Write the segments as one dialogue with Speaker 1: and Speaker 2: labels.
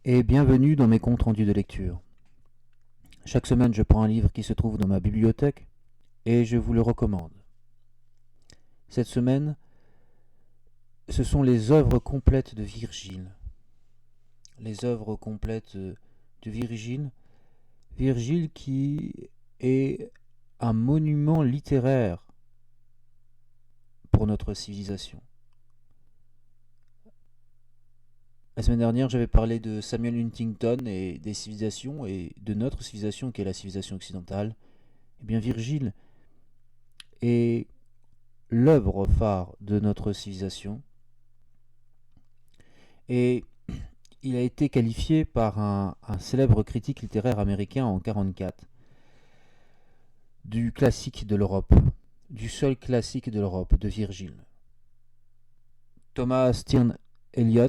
Speaker 1: et bienvenue dans mes comptes rendus de lecture. Chaque semaine, je prends un livre qui se trouve dans ma bibliothèque et je vous le recommande. Cette semaine, ce sont les œuvres complètes de Virgile. Les œuvres complètes de Virgile. Virgile qui est un monument littéraire pour notre civilisation. La semaine dernière, j'avais parlé de Samuel Huntington et des civilisations et de notre civilisation qui est la civilisation occidentale. Eh bien, Virgile est l'œuvre phare de notre civilisation et il a été qualifié par un célèbre critique littéraire américain en 1944 du classique de l'Europe, du seul classique de l'Europe, de Virgile. Thomas Stern Eliot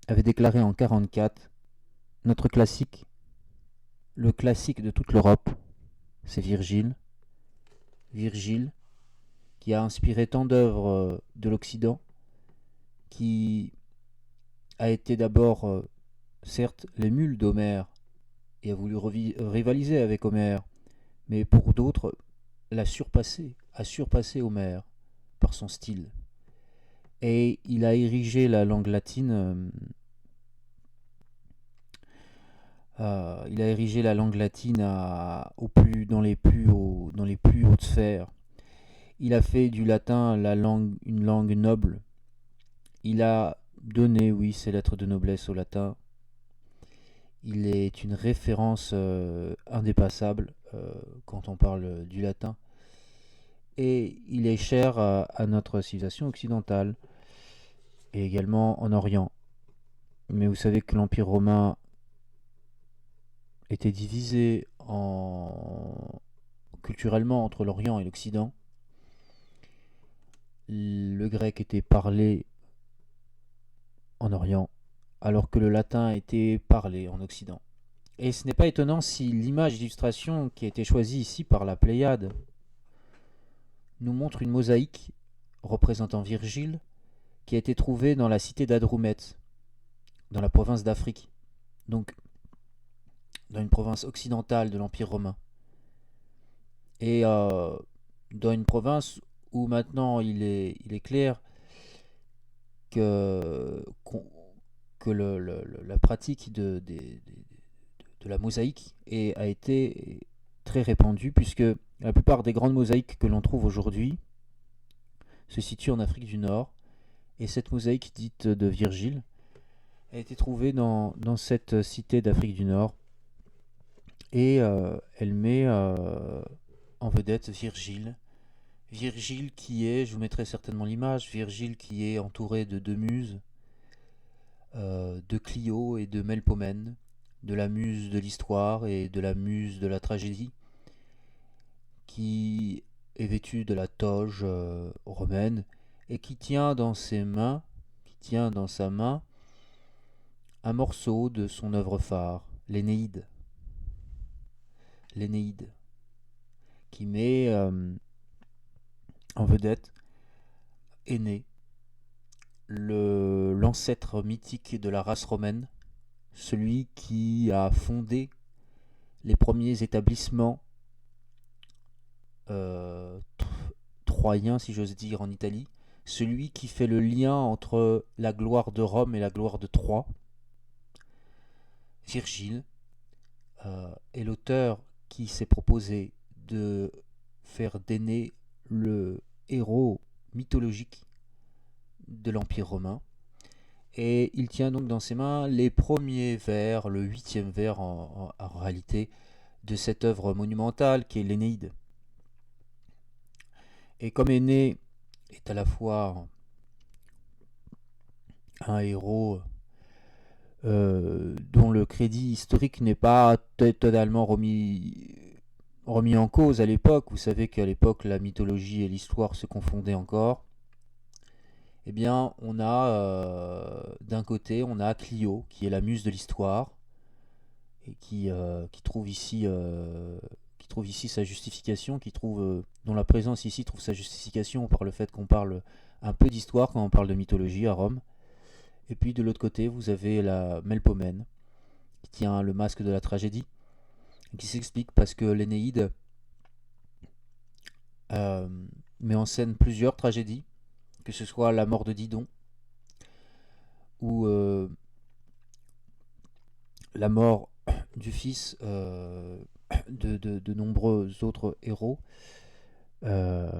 Speaker 1: avait déclaré en 1944 notre classique, le classique de toute l'Europe, c'est Virgile. Virgile qui a inspiré tant d'œuvres de l'Occident, qui a été d'abord, certes, l'émule d'Homère et a voulu rivaliser avec Homère, mais pour d'autres, a surpassé Homère par son style. Et il a érigé la langue latine, dans les plus hautes sphères. Il a fait du latin une langue noble. Il a donné, oui, ses lettres de noblesse au latin. Il est une référence indépassable quand on parle du latin. Et il est cher à notre civilisation occidentale et également en Orient. Mais vous savez que l'Empire romain était divisé culturellement entre l'Orient et l'Occident. Le grec était parlé en Orient, alors que le latin était parlé en Occident. Et ce n'est pas étonnant si l'image d'illustration qui a été choisie ici par la Pléiade nous montre une mosaïque représentant Virgile qui a été trouvée dans la cité d'Adroumet, dans la province d'Afrique, donc dans une province occidentale de l'Empire romain. Et dans une province où maintenant il est clair que, la pratique de la mosaïque a été très répandue, puisque la plupart des grandes mosaïques que l'on trouve aujourd'hui se situent en Afrique du Nord. Et cette mosaïque dite de Virgile a été trouvée dans cette cité d'Afrique du Nord. Et elle met en vedette Virgile. Virgile qui est, je vous mettrai certainement l'image, Virgile qui est entouré de deux muses, de Clio et de Melpomène, de la muse de l'histoire et de la muse de la tragédie, qui est vêtue de la toge romaine et qui tient dans sa main, un morceau de son œuvre phare, l'Énéide. L'Énéide, qui met en vedette Énée, l'ancêtre mythique de la race romaine, celui qui a fondé les premiers établissements troyens, si j'ose dire, en Italie, celui qui fait le lien entre la gloire de Rome et la gloire de Troie. Virgile est l'auteur qui s'est proposé de faire d'Énée le héros mythologique de l'Empire romain. Et il tient donc dans ses mains les premiers vers, le 8e vers en réalité, de cette œuvre monumentale qui est l'Énéide. Et comme Énée est à la fois un héros dont le crédit historique n'est pas totalement remis en cause à l'époque, vous savez qu'à l'époque la mythologie et l'histoire se confondaient encore, eh bien on a d'un côté on a Clio qui est la muse de l'histoire et qui trouve ici sa justification, dont la présence ici trouve sa justification par le fait qu'on parle un peu d'histoire quand on parle de mythologie à Rome. Et puis de l'autre côté, vous avez la Melpomène, qui tient le masque de la tragédie, qui s'explique parce que l'Énéide euh, met en scène plusieurs tragédies, que ce soit la mort de Didon ou la mort du fils de nombreux autres héros. Euh,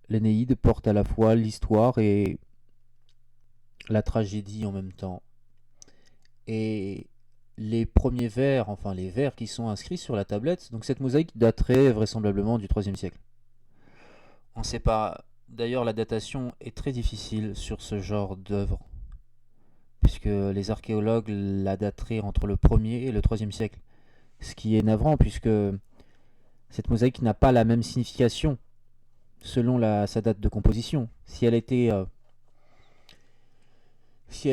Speaker 1: L'Énéide porte à la fois l'histoire et la tragédie en même temps. Et les premiers vers, enfin les vers qui sont inscrits sur la tablette, donc cette mosaïque daterait vraisemblablement du IIIe siècle. On ne sait pas. D'ailleurs, la datation est très difficile sur ce genre d'œuvre, puisque les archéologues la dateraient entre le 1er et le IIIe siècle. Ce qui est navrant, puisque cette mosaïque n'a pas la même signification selon sa date de composition. Si elle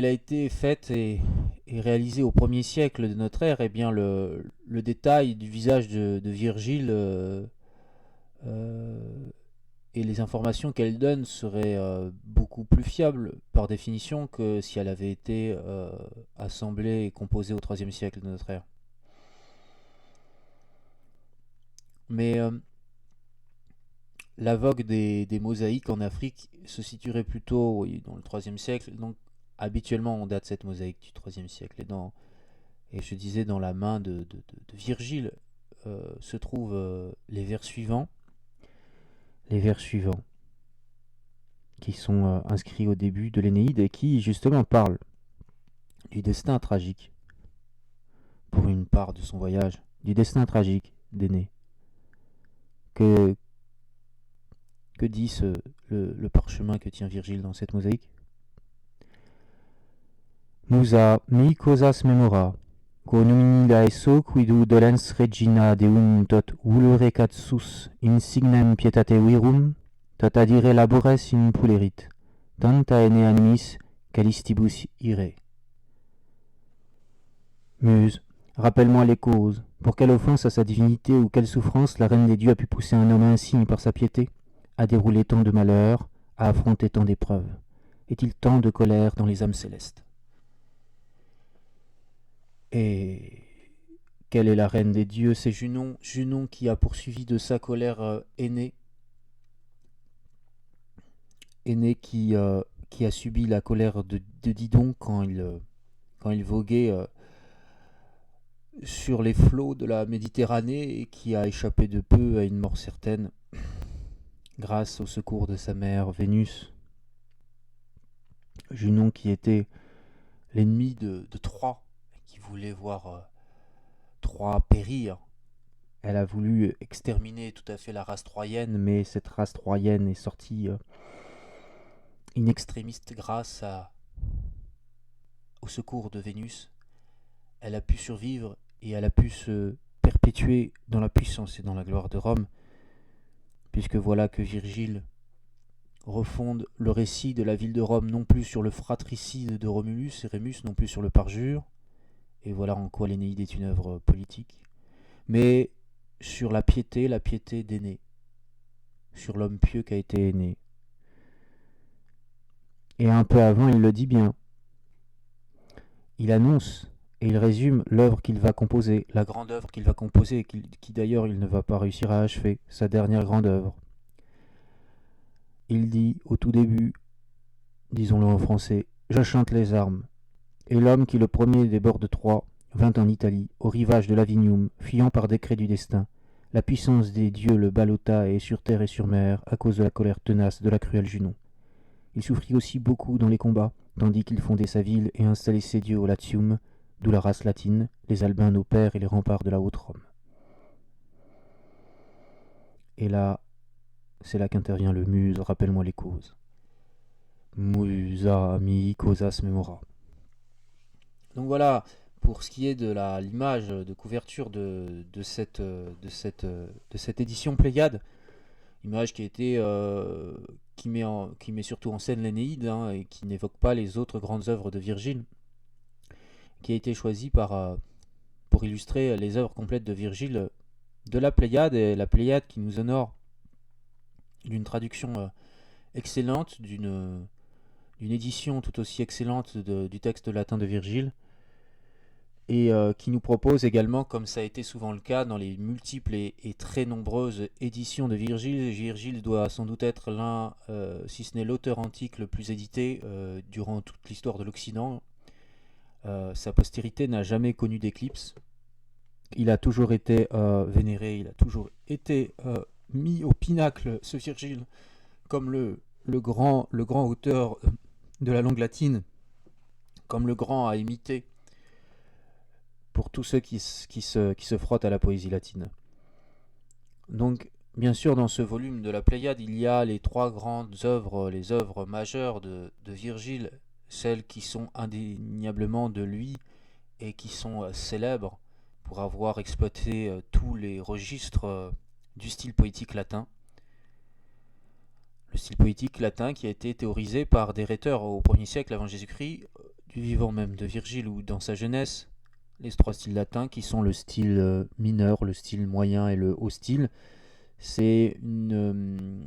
Speaker 1: a été faite et réalisée au 1er siècle de notre ère, eh bien le détail du visage de Virgile euh, et les informations qu'elle donne seraient beaucoup plus fiables par définition que si elle avait été assemblée et composée au 3e siècle de notre ère. Mais la vogue des mosaïques en Afrique se situerait plutôt, oui, dans le 3e siècle. Donc habituellement on date cette mosaïque du 3e siècle. Et je disais, dans la main de Virgile se trouvent les vers suivants. Les vers suivants qui sont inscrits au début de l'Énéide et qui justement parlent du destin tragique, pour une part de son voyage, du destin tragique d'Énée. Que dit le parchemin que tient Virgile dans cette mosaïque? Musa mi cosas memora, quonumini laeso quidu dolens regina deum tot vulurecat sus insignem pietate virum, tot adire labores in pulerit, tant aene animis calistibus ire. Muse, rappelle-moi les causes. Pour quelle offense à sa divinité ou quelle souffrance la reine des dieux a pu pousser un homme insigne par sa piété, à dérouler tant de malheurs, à affronter tant d'épreuves? Est-il tant de colère dans les âmes célestes? Et quelle est la reine des dieux? C'est Junon, Junon qui a poursuivi de sa colère Énée. Énée qui a subi la colère de Didon quand il voguait sur les flots de la Méditerranée et qui a échappé de peu à une mort certaine grâce au secours de sa mère Vénus. Junon qui était l'ennemi de Troie, qui voulait voir Troie périr. Elle a voulu exterminer tout à fait la race troyenne, mais cette race troyenne est sortie in extremis grâce au secours de Vénus. Elle a pu survivre et elle a pu se perpétuer dans la puissance et dans la gloire de Rome, puisque voilà que Virgile refonde le récit de la ville de Rome non plus sur le fratricide de Romulus et Rémus, non plus sur le parjure, et voilà en quoi l'Énéide est une œuvre politique, mais sur la piété d'Énée, sur l'homme pieux qu'a été Énée. Et un peu avant, il le dit bien. Il annonce et il résume l'œuvre qu'il va composer, la grande œuvre qu'il va composer, qui d'ailleurs il ne va pas réussir à achever, sa dernière grande œuvre. Il dit au tout début, disons-le en français, « Je chante les armes ». Et l'homme qui le premier des bords de Troie vint en Italie, au rivage de l'Avinium, fuyant par décret du destin. La puissance des dieux le ballotta et sur terre et sur mer, à cause de la colère tenace de la cruelle Junon. Il souffrit aussi beaucoup dans les combats, tandis qu'il fondait sa ville et installait ses dieux au Latium, d'où la race latine, les Albins nos pères et les remparts de la Haute-Rome. Et là, c'est là qu'intervient le Muse, rappelle-moi les causes. Musa mi causas memora. Donc voilà, pour ce qui est de l'image de couverture de cette édition Pléiade, image qui a été qui met surtout en scène l'Énéide et qui n'évoque pas les autres grandes œuvres de Virgile, qui a été choisie pour illustrer les œuvres complètes de Virgile de la Pléiade, et la Pléiade qui nous honore d'une traduction excellente, d'une d'une édition tout aussi excellente du texte latin de Virgile, et qui nous propose également, comme ça a été souvent le cas dans les multiples et très nombreuses éditions de Virgile, Virgile doit sans doute être l'un, si ce n'est l'auteur antique le plus édité durant toute l'histoire de l'Occident. Sa postérité n'a jamais connu d'éclipse. Il a toujours été vénéré, il a toujours été mis au pinacle, ce Virgile, comme le grand auteur de la langue latine, comme le grand à imiter pour tous ceux qui se frottent à la poésie latine. Donc, bien sûr, dans ce volume de la Pléiade, il y a les trois grandes œuvres, les œuvres majeures de Virgile, celles qui sont indéniablement de lui et qui sont célèbres pour avoir exploité tous les registres du style poétique latin. Le style poétique latin qui a été théorisé par des rhéteurs au 1er siècle avant Jésus-Christ, du vivant même de Virgile ou dans sa jeunesse, les trois styles latins qui sont le style mineur, le style moyen et le haut style. C'est une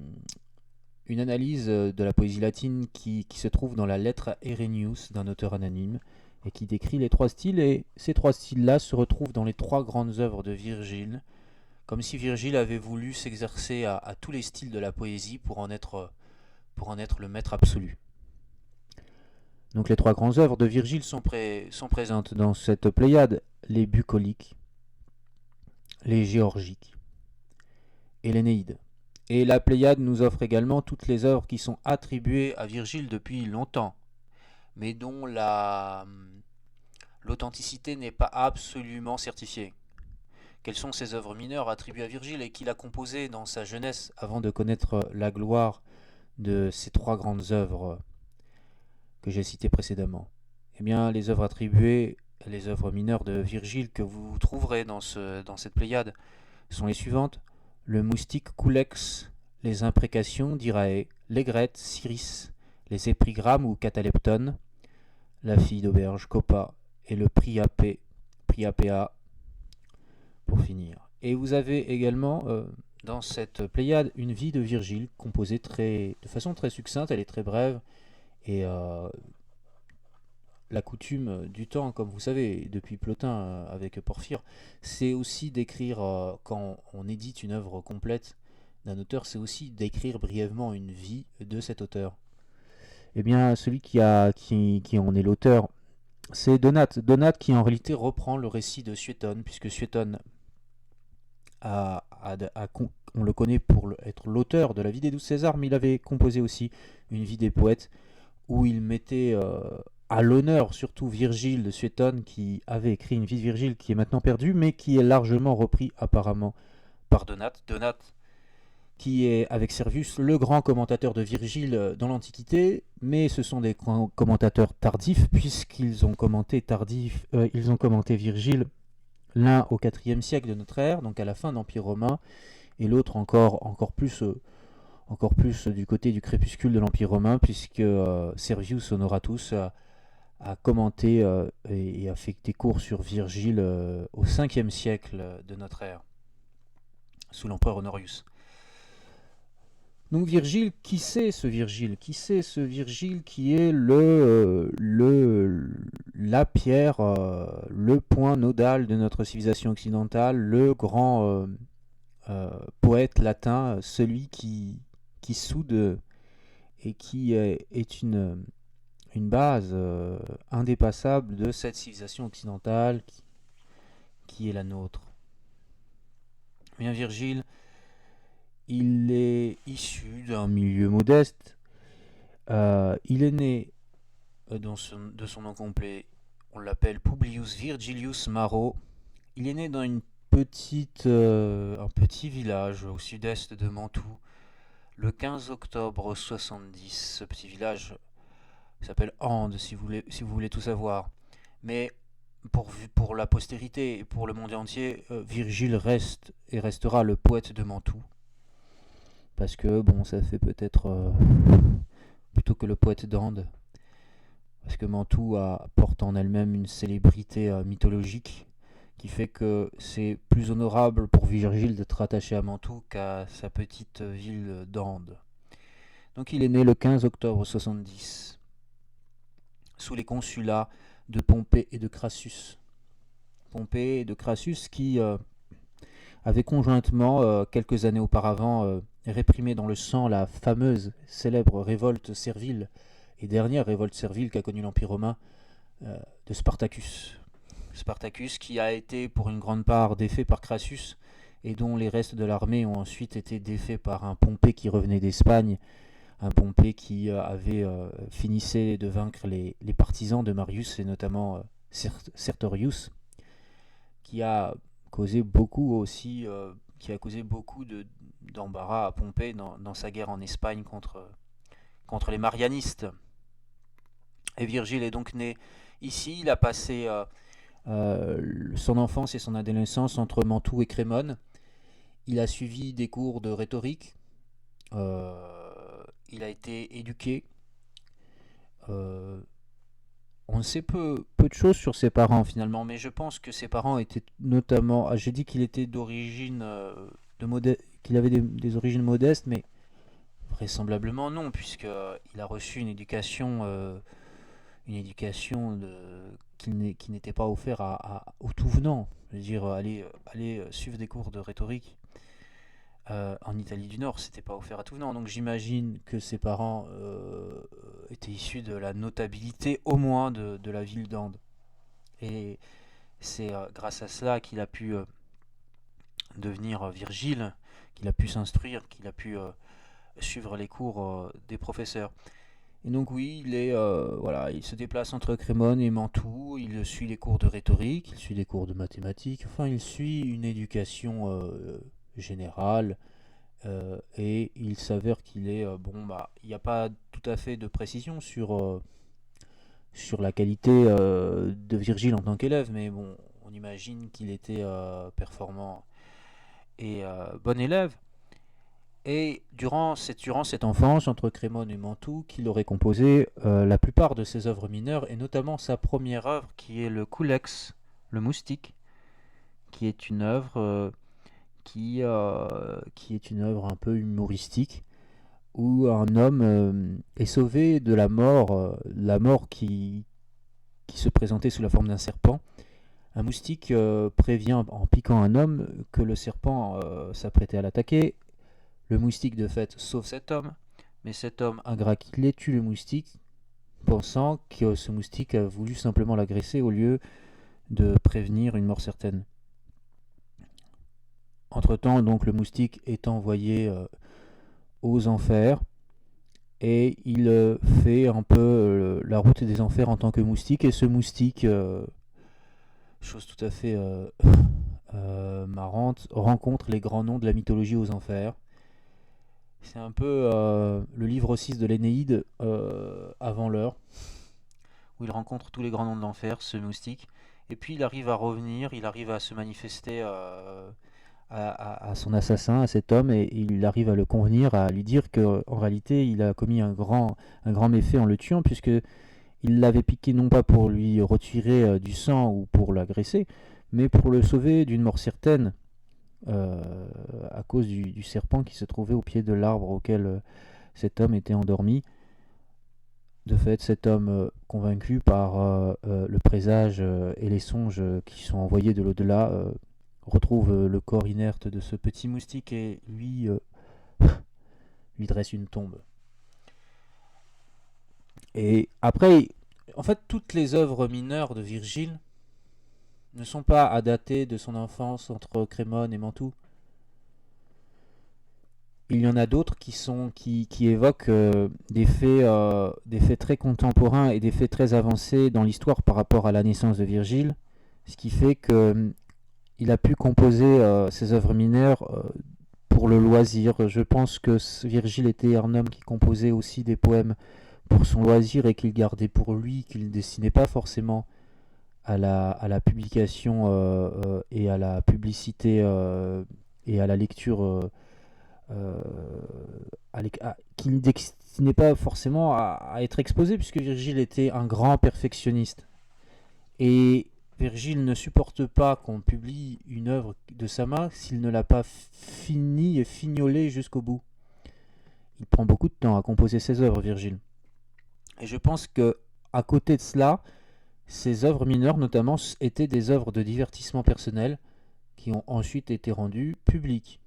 Speaker 1: analyse de la poésie latine qui se trouve dans la lettre à Herennius d'un auteur anonyme et qui décrit les trois styles, et ces trois styles-là se retrouvent dans les trois grandes œuvres de Virgile, comme si Virgile avait voulu s'exercer à tous les styles de la poésie pour en être le maître absolu. Donc les trois grandes œuvres de Virgile sont présentes dans cette Pléiade: les bucoliques, les géorgiques et l'Énéide. Et la Pléiade nous offre également toutes les œuvres qui sont attribuées à Virgile depuis longtemps, mais dont l'authenticité n'est pas absolument certifiée. Quelles sont ces œuvres mineures attribuées à Virgile et qu'il a composées dans sa jeunesse avant de connaître la gloire de ces trois grandes œuvres que j'ai citées précédemment? Eh bien, les œuvres attribuées, les œuvres mineures de Virgile que vous trouverez dans cette Pléiade sont les suivantes: le moustique Culex, les imprécations d'Irae, l'aigrette Cyrus, les épigrammes ou cataleptones, la fille d'auberge Coppa et le Priapea pour finir. Et vous avez également dans cette Pléiade une vie de Virgile composée de façon très succincte, elle est très brève, et la coutume du temps, comme vous savez, depuis Plotin avec Porphyre, c'est aussi d'écrire, quand on édite une œuvre complète d'un auteur, c'est aussi d'écrire brièvement une vie de cet auteur. Eh bien, celui qui en est l'auteur, c'est Donate. Donate qui en réalité reprend le récit de Suétone, puisque Suétone on le connaît pour être l'auteur de la vie des 12 Césars, mais il avait composé aussi une vie des poètes, où il mettait à l'honneur surtout Virgile de Suétone, qui avait écrit une vie de Virgile qui est maintenant perdue, mais qui est largement repris apparemment par Donate. Donate qui est, avec Servius, le grand commentateur de Virgile dans l'Antiquité, mais ce sont des commentateurs tardifs, puisqu'ils ont commenté Virgile, l'un au IVe siècle de notre ère, donc à la fin de l'Empire romain, et l'autre encore plus du côté du crépuscule de l'Empire romain, puisque Servius Honoratus a commenté et a fait des cours sur Virgile au 5e siècle de notre ère, sous l'empereur Honorius. Donc Virgile, qui c'est ce Virgile? Qui c'est ce Virgile qui est la pierre, le point nodal de notre civilisation occidentale, le grand poète latin, celui qui soude et qui est une base indépassable de cette civilisation occidentale qui est la nôtre. Bien, Virgile, il est issu d'un milieu modeste. Il est né de son nom complet, on l'appelle Publius Virgilius Maro. Il est né dans un petit village au sud-est de Mantoue, le 15 octobre 70. Ce petit village s'appelle Ande, si vous voulez tout savoir. Mais pour la postérité et pour le monde entier, Virgile reste et restera le poète de Mantoue. Parce que, bon, ça fait peut-être plutôt que le poète d'Ande. Parce que Mantoue porte en elle-même une célébrité mythologique qui fait que c'est plus honorable pour Virgile d'être attaché à Mantoue qu'à sa petite ville d'Ande. Donc il est né le 15 octobre 70. sous les consulats de Pompée et de Crassus. Pompée et de Crassus qui avaient conjointement, quelques années auparavant, réprimé dans le sang la fameuse, célèbre révolte servile, et dernière révolte servile qu'a connue l'Empire romain, de Spartacus. Spartacus qui a été pour une grande part défait par Crassus et dont les restes de l'armée ont ensuite été défaits par un Pompée qui revenait d'Espagne, un Pompée qui avait finissait de vaincre les partisans de Marius et notamment Sertorius, qui a causé beaucoup aussi, qui a causé beaucoup d'embarras à Pompée dans sa guerre en Espagne contre les marianistes. Et Virgile est donc né ici. Il a passé son enfance et son adolescence entre Mantoue et Crémone. Il a suivi des cours de rhétorique. Il a été éduqué. On sait peu de choses sur ses parents finalement, mais je pense que ses parents étaient notamment. J'ai dit qu'il était d'origine qu'il avait des origines modestes, mais vraisemblablement non, puisqu'il a reçu une éducation qui n'était pas offerte aux tout venants. Je veux dire, aller suivre des cours de rhétorique en Italie du Nord, c'était pas offert à tout venant. Donc j'imagine que ses parents étaient issus de la notabilité, au moins de la ville d'Ande. Et c'est grâce à cela qu'il a pu devenir Virgile, qu'il a pu s'instruire, qu'il a pu suivre les cours des professeurs. Et donc oui, voilà, il se déplace entre Crémone et Mantoue, il suit les cours de rhétorique, il suit des cours de mathématiques, enfin il suit une éducation générale, et il s'avère qu'il est, il n'y a pas tout à fait de précision sur la qualité de Virgile en tant qu'élève, mais bon, on imagine qu'il était performant et bon élève. Et durant cette enfance, entre Crémone et Mantoue, qu'il aurait composé la plupart de ses œuvres mineures, et notamment sa première œuvre qui est le Culex, le moustique, qui est une œuvre qui est une œuvre un peu humoristique, où un homme est sauvé de la mort qui se présentait sous la forme d'un serpent. Un moustique prévient en piquant un homme que le serpent s'apprêtait à l'attaquer. Le moustique de fait sauve cet homme, mais cet homme ingrat qu'il est tue le moustique, pensant que ce moustique a voulu simplement l'agresser au lieu de prévenir une mort certaine. Entre-temps, donc, le moustique est envoyé aux enfers, et il fait un peu la route des enfers en tant que moustique, et ce moustique, chose tout à fait marrante, rencontre les grands noms de la mythologie aux enfers. C'est un peu le livre 6 de l'Énéide avant l'heure, où il rencontre tous les grands noms de l'enfer, ce moustique, et puis il arrive à revenir, il arrive à se manifester à son assassin, à cet homme, et il arrive à le convenir, à lui dire qu'en réalité il a commis un grand méfait en le tuant, puisque il l'avait piqué non pas pour lui retirer du sang ou pour l'agresser, mais pour le sauver d'une mort certaine, à cause du serpent qui se trouvait au pied de l'arbre auquel cet homme était endormi. De fait, cet homme, convaincu par le présage et les songes qui sont envoyés de l'au-delà, retrouve le corps inerte de ce petit moustique et lui dresse une tombe. Et après, en fait, toutes les œuvres mineures de Virgile ne sont pas à dater de son enfance entre Crémone et Mantoue. Il y en a d'autres qui évoquent des faits très contemporains et des faits très avancés dans l'histoire par rapport à la naissance de Virgile, ce qui fait que il a pu composer ses œuvres mineures pour le loisir. Je pense que Virgile était un homme qui composait aussi des poèmes pour son loisir et qu'il gardait pour lui, qu'il ne destinait pas forcément à la publication et à la publicité et à la lecture, qui ne destinait pas forcément à être exposé, puisque Virgile était un grand perfectionniste. Et Virgile ne supporte pas qu'on publie une œuvre de sa main s'il ne l'a pas finie et fignolée jusqu'au bout. Il prend beaucoup de temps à composer ses œuvres, Virgile. Et je pense que à côté de cela, ces œuvres mineures notamment étaient des œuvres de divertissement personnel qui ont ensuite été rendues publiques.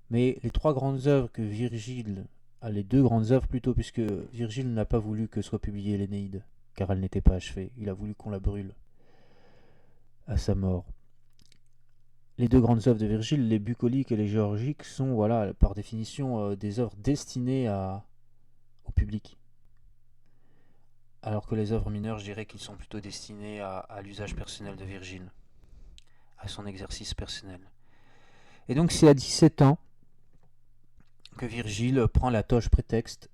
Speaker 1: Mais les trois grandes œuvres que Virgile, les deux grandes œuvres plutôt, puisque Virgile n'a pas voulu que soit publiée l'Énéide, car elle n'était pas achevée, il a voulu qu'on la brûle à sa mort. Les deux grandes œuvres de Virgile, les bucoliques et les géorgiques, sont voilà, par définition des œuvres destinées au public. Alors que les œuvres mineures, je dirais qu'ils sont plutôt destinés à l'usage personnel de Virgile, à son exercice personnel. Et donc c'est à 17 ans que Virgile prend la toge prétexte.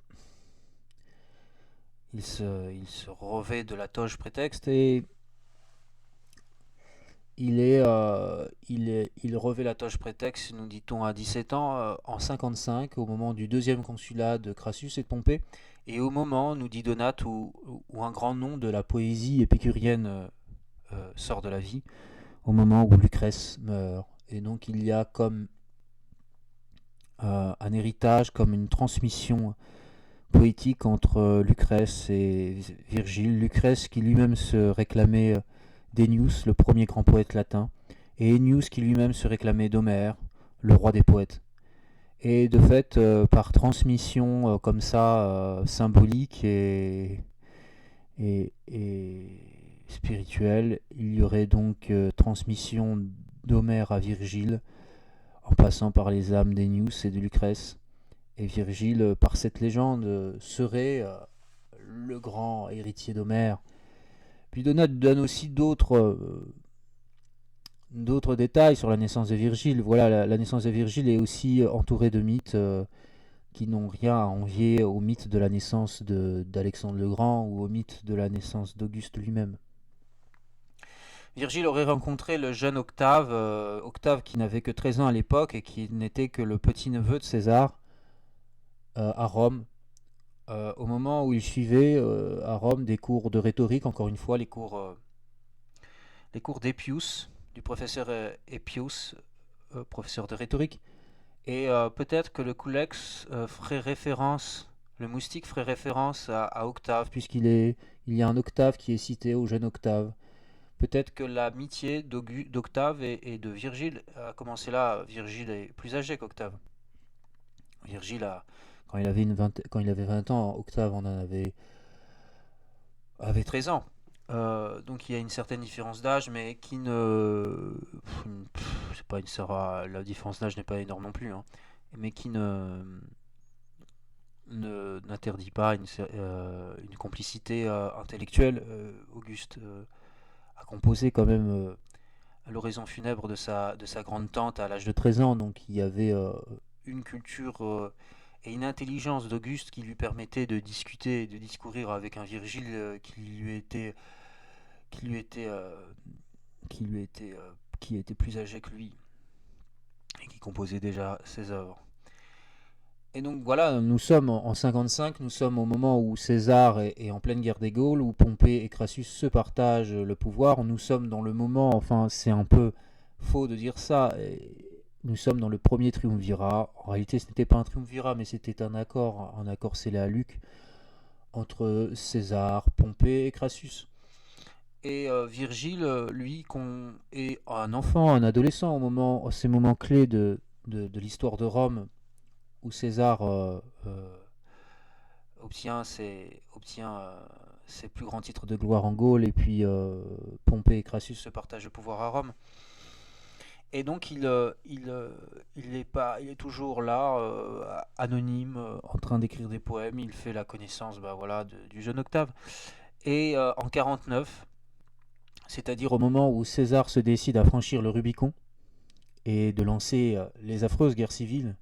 Speaker 1: Il se revêt de la toge prétexte et il revêt la toge prétexte, nous dit-on, à 17 ans, en 55, au moment du deuxième consulat de Crassus et de Pompée, et au moment, nous dit Donate, où un grand nom de la poésie épicurienne sort de la vie, au moment où Lucrèce meurt. Et donc il y a comme un héritage, comme une transmission poétique entre Lucrèce et Virgile. Lucrèce qui lui-même se réclamait d'Ennius, le premier grand poète latin, et Ennius qui lui-même se réclamait d'Homère, le roi des poètes. Et de fait, par transmission comme ça, symbolique et spirituelle, il y aurait donc transmission d'Homère à Virgile, en passant par les âmes d'Ennius et de Lucrèce. Et Virgile, par cette légende, serait le grand héritier d'Homère. Puis Donat donne aussi d'autres détails sur la naissance de Virgile. Voilà, la naissance de Virgile est aussi entourée de mythes qui n'ont rien à envier au mythe de la naissance d'Alexandre le Grand ou au mythe de la naissance d'Auguste lui-même. Virgile aurait rencontré le jeune Octave, Octave qui n'avait que 13 ans à l'époque et qui n'était que le petit-neveu de César, à Rome, au moment où il suivait à Rome des cours de rhétorique, encore une fois les cours d'Epius, du professeur Epius, professeur de rhétorique, et peut-être que le Culex ferait référence, le moustique ferait référence à Octave, il y a un Octave qui est cité au jeune Octave. Peut-être que l'amitié d'Octave et de Virgile a commencé là. Virgile est plus âgé qu'Octave. Virgile, quand il avait 20 ans, Octave avait 13 ans. Donc il y a une certaine différence d'âge, mais qui ne... c'est pas la différence d'âge n'est pas énorme non plus, hein, mais qui n'interdit pas une complicité intellectuelle. Auguste a composé quand même à l'oraison funèbre de sa grande tante à l'âge de 13 ans, donc il y avait une culture et une intelligence d'Auguste qui lui permettait de discuter et de discourir avec un Virgile qui était plus âgé que lui et qui composait déjà ses œuvres. Et donc voilà, nous sommes en 55, nous sommes au moment où César est en pleine guerre des Gaules, où Pompée et Crassus se partagent le pouvoir. Nous sommes dans le moment, enfin c'est un peu faux de dire ça, nous sommes dans le premier triumvirat. En réalité ce n'était pas un triumvirat, mais c'était un accord scellé à Luc entre César, Pompée et Crassus. Et Virgile, lui, est un enfant, un adolescent à ces moments clés de l'histoire de Rome, où César obtient ses plus grands titres de gloire en Gaule, et puis Pompée et Crassus se partagent le pouvoir à Rome. Et donc il est toujours là, anonyme, en train d'écrire des poèmes. Il fait la connaissance du jeune Octave. Et en 49, c'est-à-dire au moment où César se décide à franchir le Rubicon et de lancer les affreuses guerres civiles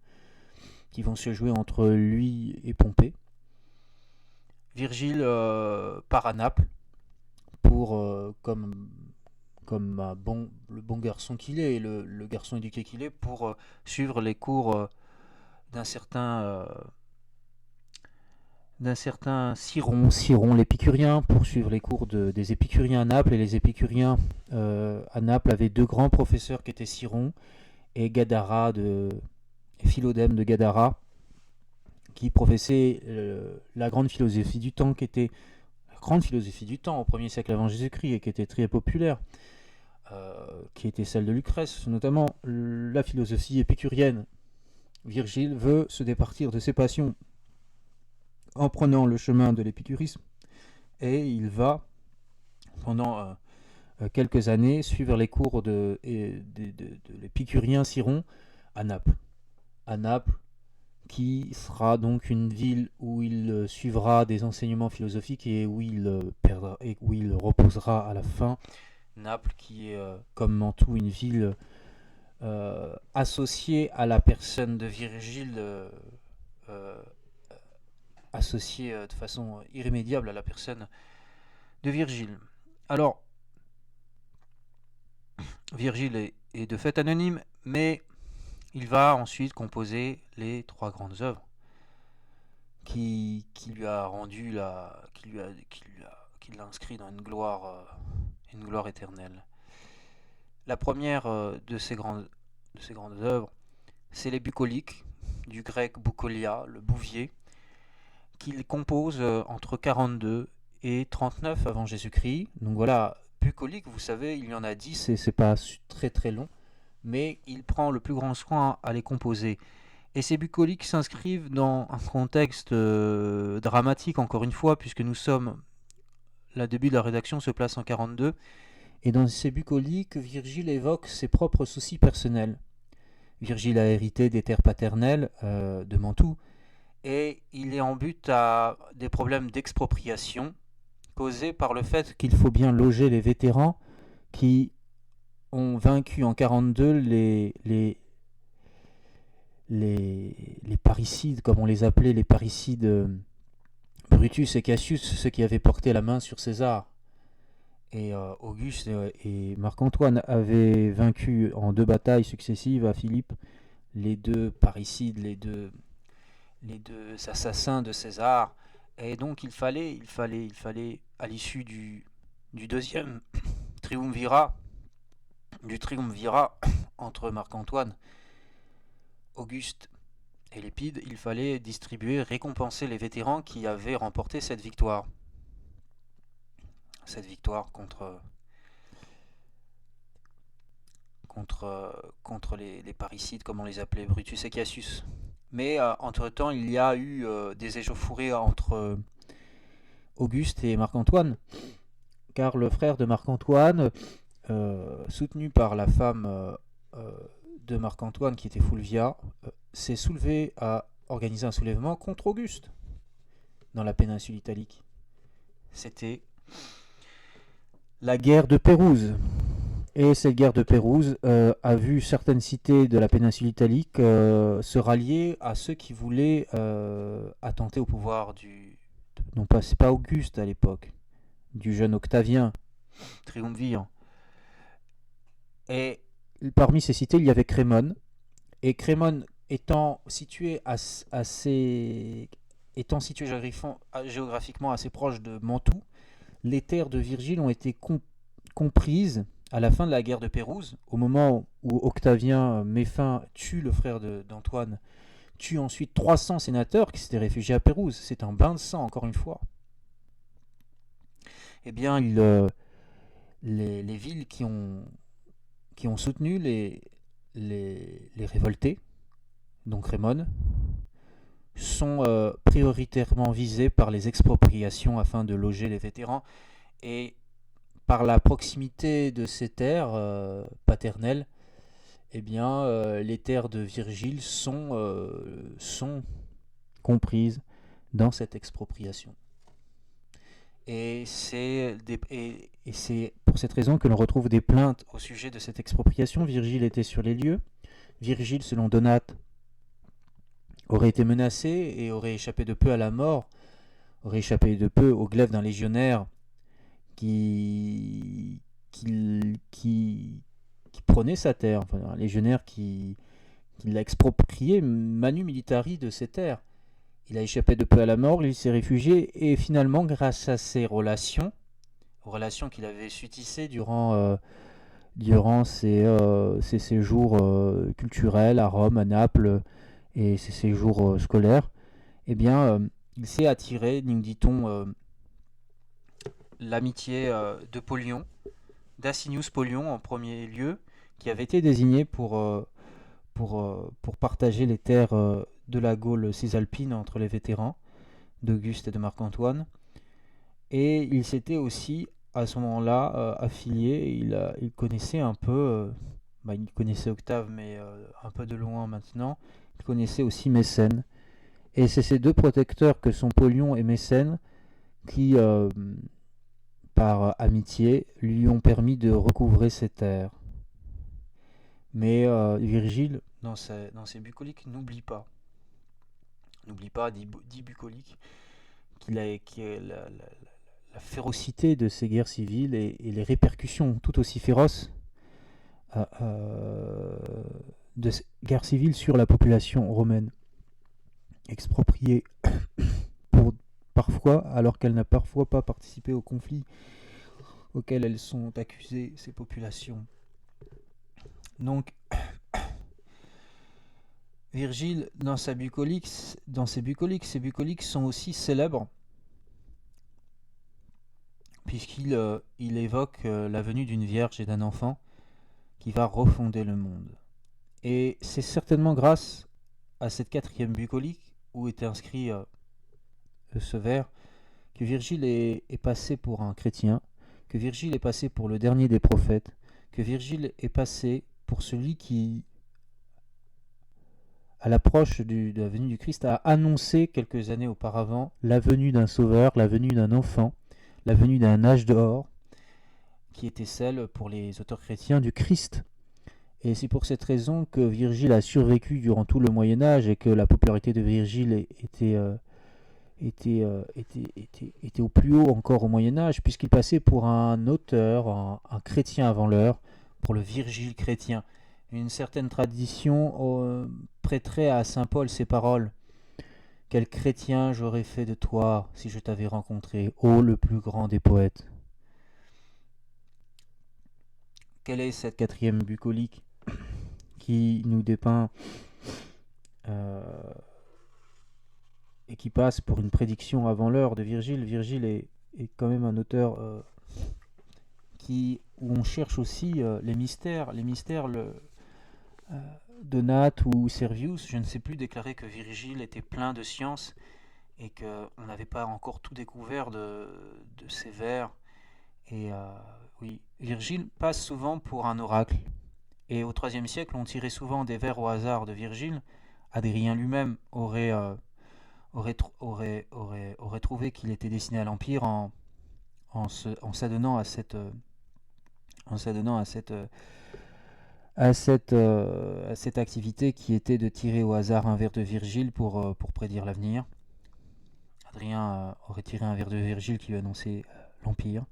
Speaker 1: qui vont se jouer entre lui et Pompée, Virgile part à Naples pour, comme le bon garçon qu'il est, et le garçon éduqué qu'il est, pour suivre les cours d'un certain Ciron l'épicurien, pour suivre les cours des épicuriens à Naples. Et les épicuriens à Naples avaient deux grands professeurs qui étaient Ciron et Philodème de Gadara, qui professait la grande philosophie du temps, qui était grande philosophie du temps au 1er siècle avant Jésus-Christ et qui était très populaire, qui était celle de Lucrèce, notamment la philosophie épicurienne. Virgile veut se départir de ses passions en prenant le chemin de l'épicurisme et il va, pendant quelques années, suivre les cours de l'épicurien Ciron à Naples. À Naples, qui sera donc une ville où il suivra des enseignements philosophiques et où il reposera à la fin. Naples, qui est comme Mantoue une ville associée à la personne de Virgile, associée de façon irrémédiable à la personne de Virgile. Alors, Virgile est de fait anonyme, mais il va ensuite composer les 3 grandes œuvres qui lui a rendu qui l'a inscrit dans une gloire éternelle. La première de ces grandes œuvres, c'est les bucoliques, du grec boukolia, le bouvier, qu'il compose entre 42 et 39 avant Jésus-Christ. Donc voilà, bucoliques, vous savez, il y en a 10 et c'est pas très très long, mais il prend le plus grand soin à les composer. Et ces bucoliques s'inscrivent dans un contexte dramatique, encore une fois, puisque le début de la rédaction se place en 42. Et dans ces bucoliques, Virgile évoque ses propres soucis personnels. Virgile a hérité des terres paternelles de Mantoue, et il est en but à des problèmes d'expropriation causés par le fait qu'il faut bien loger les vétérans qui ont vaincu en 42 les parricides, comme on les appelait, les parricides Brutus et Cassius, ceux qui avaient porté la main sur César. Et Auguste et Marc-Antoine avaient vaincu en 2 batailles successives à Philippe les 2 parricides, les deux assassins de César. Et donc il fallait à l'issue du deuxième triumvirat entre Marc-Antoine, Auguste et Lépide, il fallait distribuer, récompenser les vétérans qui avaient remporté cette victoire. Cette victoire contre les parricides, comme on les appelait, Brutus et Cassius. Mais entre-temps, il y a eu des échauffourées entre Auguste et Marc-Antoine, car le frère de Marc-Antoine, soutenu par la femme de Marc-Antoine, qui était Fulvia, s'est soulevé à organiser un soulèvement contre Auguste dans la péninsule italique. C'était la guerre de Pérouse. Et cette guerre de Pérouse a vu certaines cités de la péninsule italique se rallier à ceux qui voulaient attenter au pouvoir non pas, c'est pas Auguste à l'époque, du jeune Octavien, triumvir. Et parmi ces cités, il y avait Crémone. Et Crémone étant situé géographiquement assez proche de Mantoue, les terres de Virgile ont été comprises à la fin de la guerre de Pérouse, au moment où Octavien Méfin tue le frère d'Antoine, tue ensuite 300 sénateurs qui s'étaient réfugiés à Pérouse. C'est un bain de sang, encore une fois. Eh bien, les villes qui ont soutenu les révoltés, donc Crémone, sont prioritairement visées par les expropriations afin de loger les vétérans, et par la proximité de ces terres paternelles, eh bien, les terres de Virgile sont comprises dans cette expropriation. Et c'est pour cette raison que l'on retrouve des plaintes au sujet de cette expropriation. Virgile était sur les lieux. Virgile, selon Donate, aurait été menacé et aurait échappé de peu à la mort, aurait échappé de peu au glaive d'un légionnaire qui prenait sa terre, enfin, un légionnaire qui l'a exproprié manu militari de ses terres. Il a échappé de peu à la mort, il s'est réfugié, et finalement, grâce à ses relations qu'il avait su tisser durant ses séjours culturels à Rome, à Naples, et ses séjours scolaires, eh bien, il s'est attiré, nous dit-on, l'amitié de Polion, d'Asinius Polion en premier lieu, qui avait été désigné pour partager les terres de la Gaule cisalpine entre les vétérans d'Auguste et de Marc-Antoine. Et il s'était aussi, à ce moment-là, affilié. Il connaissait un peu, il connaissait Octave, mais un peu de loin maintenant. Il connaissait aussi Mécène. Et c'est ces deux protecteurs que sont Polion et Mécène qui, par amitié, lui ont permis de recouvrer ses terres. Mais Virgile, dans ses bucoliques, n'oublie pas, dit bucolique, la férocité de ces guerres civiles et les répercussions tout aussi féroces de ces guerres civiles sur la population romaine, expropriée pour parfois, alors qu'elle n'a parfois pas participé au conflit auquel elles sont accusées, ces populations. Donc, Virgile, dans ses bucoliques sont aussi célèbres, puisqu'il évoque la venue d'une vierge et d'un enfant qui va refonder le monde. Et c'est certainement grâce à cette quatrième bucolique, où était inscrit ce vers, que Virgile est passé pour un chrétien, que Virgile est passé pour le dernier des prophètes, que Virgile est passé pour celui qui, à l'approche de la venue du Christ, a annoncé quelques années auparavant la venue d'un sauveur, la venue d'un enfant, la venue d'un âge d'or, qui était celle, pour les auteurs chrétiens, du Christ. Et c'est pour cette raison que Virgile a survécu durant tout le Moyen-Âge et que la popularité de Virgile était au plus haut encore au Moyen-Âge, puisqu'il passait pour un auteur, un chrétien avant l'heure, pour le Virgile chrétien. Une certaine tradition prêterait à saint Paul ces paroles. Quel chrétien j'aurais fait de toi si je t'avais rencontré, ô le plus grand des poètes. Quelle est cette quatrième bucolique qui nous dépeint et qui passe pour une prédiction avant l'heure de Virgile. Virgile est quand même un auteur où on cherche aussi les mystères Donate ou Servius, je ne sais plus, déclarait que Virgile était plein de science et qu'on n'avait pas encore tout découvert de ses vers. Et oui, Virgile passe souvent pour un oracle. Et au IIIe siècle, on tirait souvent des vers au hasard de Virgile. Hadrien lui-même aurait trouvé qu'il était destiné à l'Empire en s'adonnant à cette activité qui était de tirer au hasard un vers de Virgile pour prédire l'avenir. Hadrien aurait tiré un vers de Virgile qui lui annonçait l'Empire.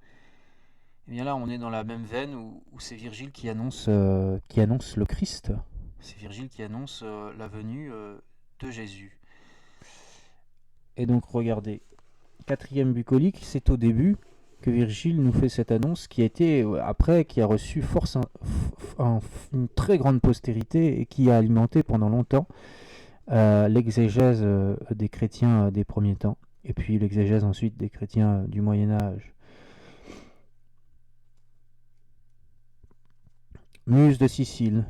Speaker 1: Et bien là, on est dans la même veine où c'est Virgile qui annonce le Christ. C'est Virgile qui annonce la venue de Jésus. Et donc regardez, quatrième bucolique, c'est au début que Virgile nous fait cette annonce qui a été après, qui a reçu une très grande postérité et qui a alimenté pendant longtemps l'exégèse des chrétiens des premiers temps et puis l'exégèse ensuite des chrétiens du Moyen-Âge. Muse de Sicile,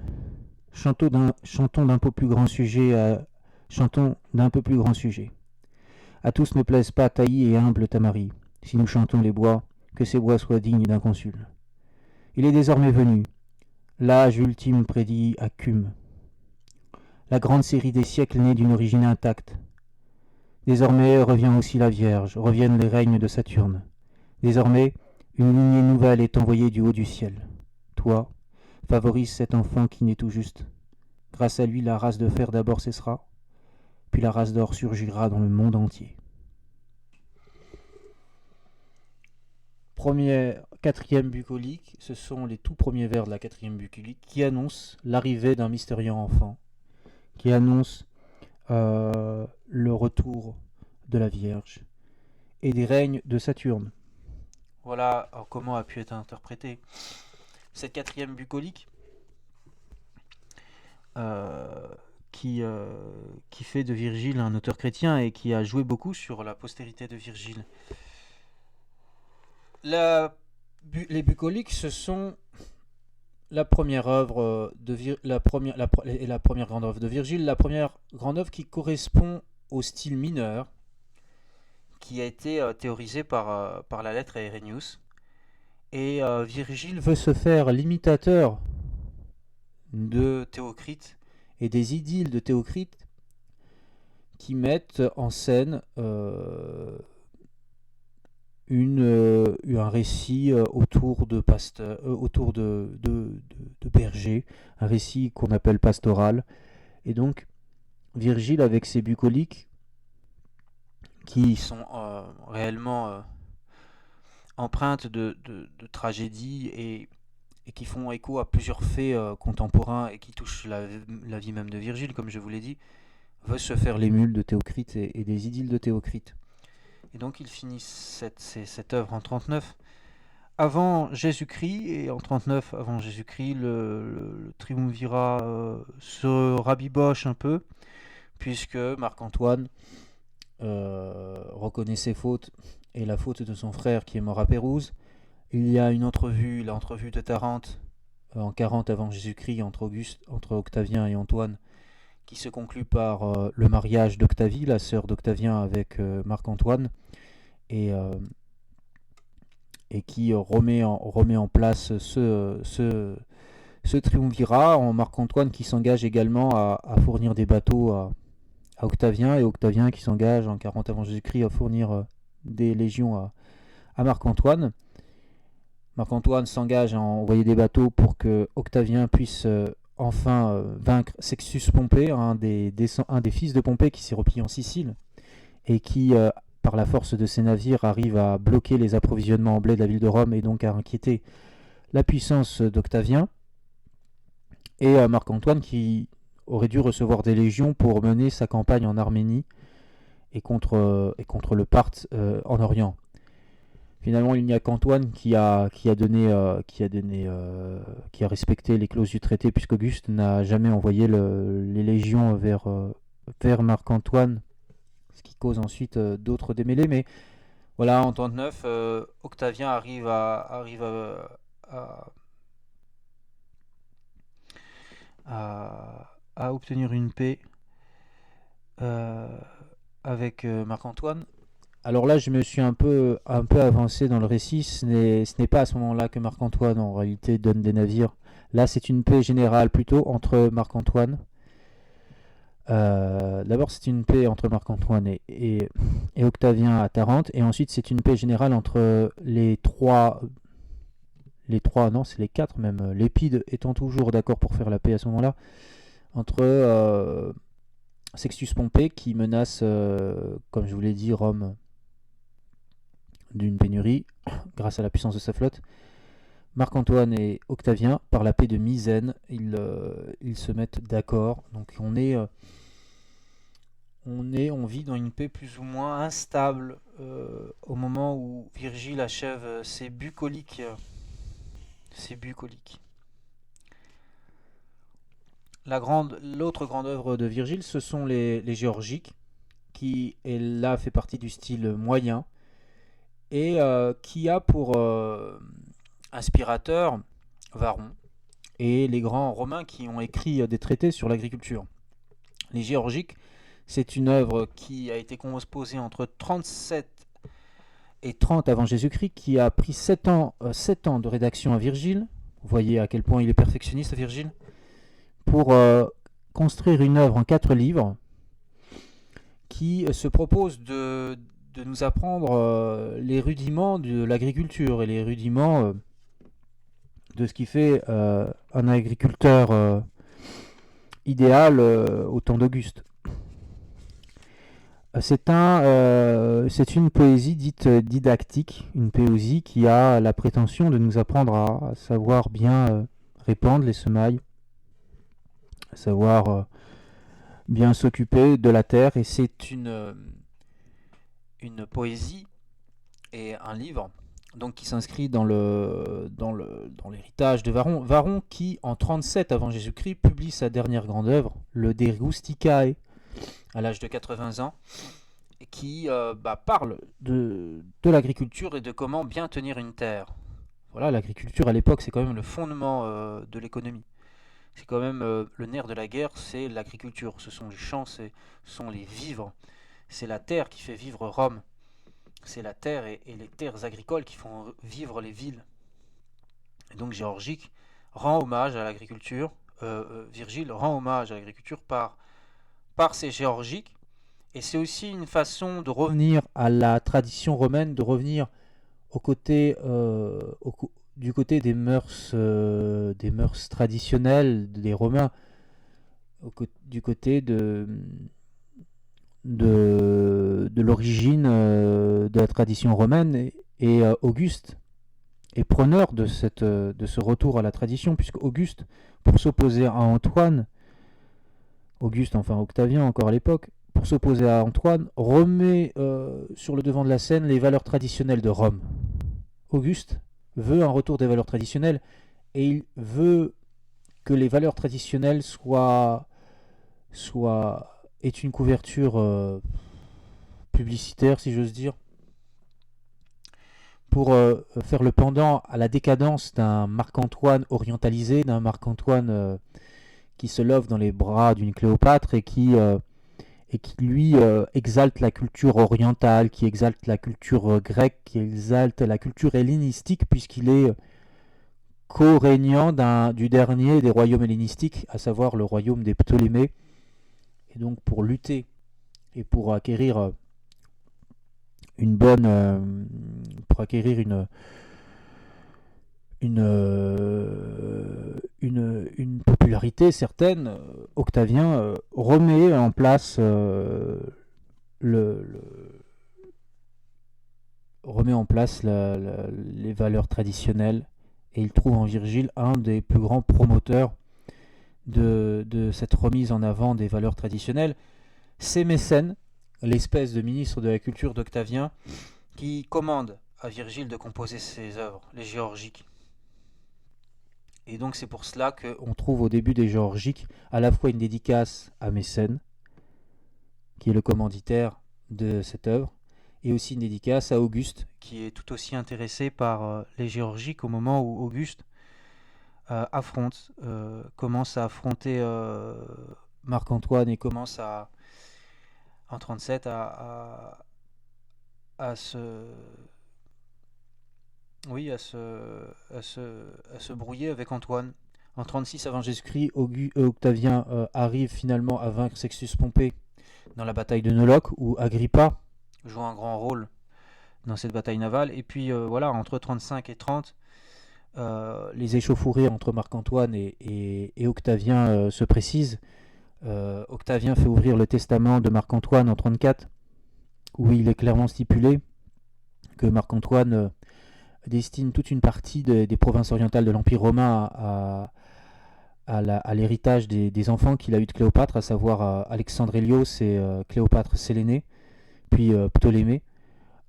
Speaker 1: chantons d'un peu plus grand sujet, chantons d'un peu plus grand sujet. À tous ne plaise pas taillis et humble Tamaris. Si nous chantons les bois, que ces bois soient dignes d'un consul. Il est désormais venu, l'âge ultime prédit à Cume. La grande série des siècles née d'une origine intacte. Désormais revient aussi la Vierge, reviennent les règnes de Saturne. Désormais, une lignée nouvelle est envoyée du haut du ciel. Toi, favorise cet enfant qui naît tout juste. Grâce à lui, la race de fer d'abord cessera, puis la race d'or surgira dans le monde entier. Quatrième bucolique, ce sont les tout premiers vers de la quatrième bucolique qui annoncent l'arrivée d'un mystérieux enfant, qui annonce le retour de la Vierge et des règnes de Saturne. Voilà comment a pu être interprétée cette quatrième bucolique qui fait de Virgile un auteur chrétien et qui a joué beaucoup sur la postérité de Virgile. Les bucoliques, ce sont la première œuvre la première grande œuvre de Virgile, la première grande œuvre qui correspond au style mineur, qui a été théorisé par la lettre à Irénius. Et Virgile veut se faire l'imitateur de Théocrite et des idylles de Théocrite qui mettent en scène un récit autour de bergers, un récit qu'on appelle pastoral. Et donc, Virgile, avec ses bucoliques, qui sont réellement empreintes de tragédie et qui font écho à plusieurs faits contemporains et qui touchent la vie même de Virgile, comme je vous l'ai dit, veut se faire l'émule de Théocrite et des idylles de Théocrite. Et donc il finit cette œuvre en 39 avant Jésus-Christ, et en 39 avant Jésus-Christ, le triumvirat se rabiboche un peu, puisque Marc-Antoine reconnaît ses fautes et la faute de son frère qui est mort à Pérouse. Il y a l'entrevue de Tarente en 40 avant Jésus-Christ entre Octavien et Antoine, qui se conclut par le mariage d'Octavie, la sœur d'Octavien, avec Marc-Antoine, et qui remet en place ce triumvirat, en Marc-Antoine qui s'engage également à fournir des bateaux à Octavien, et Octavien qui s'engage en 40 avant Jésus-Christ à fournir des légions à Marc-Antoine. Marc-Antoine s'engage à envoyer des bateaux pour que Octavien puisse enfin vaincre Sextus Pompée, un des fils de Pompée qui s'est replié en Sicile et qui, par la force de ses navires, arrive à bloquer les approvisionnements en blé de la ville de Rome et donc à inquiéter la puissance d'Octavien. Et Marc-Antoine qui aurait dû recevoir des légions pour mener sa campagne en Arménie et contre le Parthe en Orient. Finalement, il n'y a qu'Antoine qui a respecté les clauses du traité, puisqu'Auguste n'a jamais envoyé les légions vers Marc-Antoine, ce qui cause ensuite d'autres démêlés. Mais voilà, en 39, Octavien arrive à obtenir une paix avec Marc-Antoine. Alors là, je me suis un peu avancé dans le récit. Ce n'est pas à ce moment-là que Marc-Antoine, en réalité, donne des navires. Là, c'est une paix générale plutôt entre Marc-Antoine. D'abord, c'est une paix entre Marc-Antoine et Octavien à Tarente. Et ensuite, c'est une paix générale entre les trois, non, c'est les quatre même. Lépide étant toujours d'accord pour faire la paix à ce moment-là. Entre Sextus Pompée, qui menace, comme je vous l'ai dit, Rome d'une pénurie grâce à la puissance de sa flotte. Marc-Antoine et Octavien, par la paix de Misène, ils se mettent d'accord. Donc on vit dans une paix plus ou moins instable au moment où Virgile achève ses bucoliques. L'autre grande œuvre de Virgile, ce sont les Géorgiques, qui là fait partie du style moyen, et qui a pour inspirateur Varron et les grands romains qui ont écrit des traités sur l'agriculture. Les Géorgiques, c'est une œuvre qui a été composée entre 37 et 30 avant Jésus-Christ, qui a pris 7 ans de rédaction à Virgile. Vous voyez à quel point il est perfectionniste, Virgile, pour construire une œuvre en 4 livres qui se propose de nous apprendre les rudiments de l'agriculture et les rudiments de ce qui fait un agriculteur idéal au temps d'Auguste. C'est une poésie dite didactique, une poésie qui a la prétention de nous apprendre à savoir bien répandre les semailles, à savoir bien s'occuper de la terre, et c'est une poésie et un livre donc qui s'inscrit dans l'héritage de Varron. Varron qui, en 37 avant Jésus-Christ, publie sa dernière grande œuvre, le De Rusticae, à l'âge de 80 ans. qui parle de l'agriculture et de comment bien tenir une terre. Voilà, l'agriculture à l'époque, c'est quand même le fondement de l'économie. C'est quand même le nerf de la guerre, c'est l'agriculture. Ce sont les champs, ce sont les vivres. C'est la terre qui fait vivre Rome. C'est la terre et les terres agricoles qui font vivre les villes. Et donc Géorgique rend hommage à l'agriculture. Virgile rend hommage à l'agriculture par ses Géorgiques. Et c'est aussi une façon de revenir à la tradition romaine, de revenir au côté, du côté des mœurs traditionnelles des Romains, du côté de l'origine de la tradition romaine. Et Auguste est preneur de ce retour à la tradition, puisque Auguste, pour s'opposer à Antoine, enfin Octavien encore à l'époque, pour s'opposer à Antoine, remet sur le devant de la scène les valeurs traditionnelles de Rome. Auguste veut un retour des valeurs traditionnelles et il veut que les valeurs traditionnelles aient une couverture publicitaire, si j'ose dire, pour faire le pendant à la décadence d'un Marc-Antoine orientalisé, d'un Marc-Antoine qui se love dans les bras d'une Cléopâtre et qui lui exalte la culture orientale, qui exalte la culture grecque, qui exalte la culture hellénistique, puisqu'il est co-régnant du dernier des royaumes hellénistiques, à savoir le royaume des Ptolémées. Et donc pour lutter et pour acquérir une popularité certaine, Octavien remet en place les valeurs traditionnelles et il trouve en Virgile un des plus grands promoteurs de cette remise en avant des valeurs traditionnelles. C'est Mécène, l'espèce de ministre de la culture d'Octavien, qui commande à Virgile de composer ses œuvres, les Géorgiques. Et donc c'est pour cela qu'on trouve au début des Géorgiques à la fois une dédicace à Mécène, qui est le commanditaire de cette œuvre, et aussi une dédicace à Auguste, qui est tout aussi intéressé par les Géorgiques au moment où Auguste commence à affronter Marc-Antoine et commence en 37 à se brouiller avec Antoine. En 36 avant Jésus-Christ, Octavien arrive finalement à vaincre Sextus Pompée dans la bataille de Noloque, où Agrippa joue un grand rôle dans cette bataille navale. Et puis entre 35 et 30, les échauffourées entre Marc-Antoine et Octavien se précisent. Octavien fait ouvrir le testament de Marc-Antoine en 34, où il est clairement stipulé que Marc-Antoine destine toute une partie des provinces orientales de l'Empire romain à l'héritage des enfants qu'il a eu de Cléopâtre, à savoir Alexandre Hélios et Cléopâtre Sélénée, puis Ptolémée.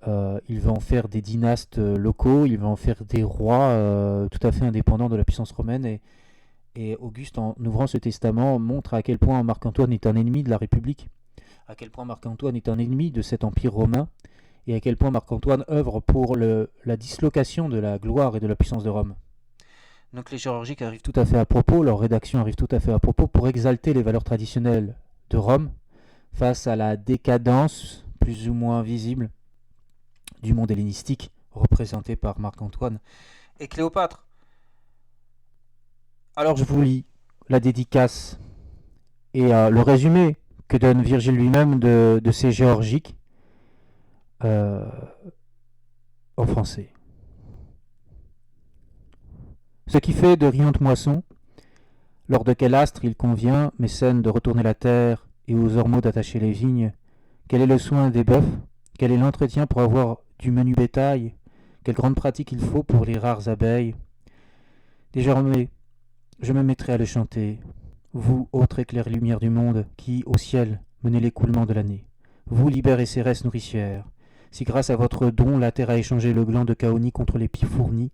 Speaker 1: Il va en faire des dynastes locaux, il va en faire des rois tout à fait indépendants de la puissance romaine. Et Auguste, en ouvrant ce testament, montre à quel point Marc-Antoine est un ennemi de la République, à quel point Marc-Antoine est un ennemi de cet empire romain, et à quel point Marc-Antoine œuvre pour la dislocation de la gloire et de la puissance de Rome. Donc les Géorgiques arrivent tout à fait à propos, leur rédaction arrive tout à fait à propos pour exalter les valeurs traditionnelles de Rome face à la décadence plus ou moins visible du monde hellénistique représenté par Marc-Antoine et Cléopâtre. Alors je vous lis la dédicace et le résumé que donne Virgile lui-même de ces Géorgiques en français. Ce qui fait de riantes moissons, lors de quel astre il convient, Mécène, de retourner la terre et aux ormeaux d'attacher les vignes, quel est le soin des bœufs, quel est l'entretien pour avoir du menu bétail, quelle grande pratique il faut pour les rares abeilles. Désormais, je me mettrai à le chanter, vous, autre éclair et lumière du monde, qui, au ciel, menez l'écoulement de l'année. Vous, libères et céresses nourricières, si grâce à votre don, la terre a échangé le gland de Chaonie contre l'épi fourni,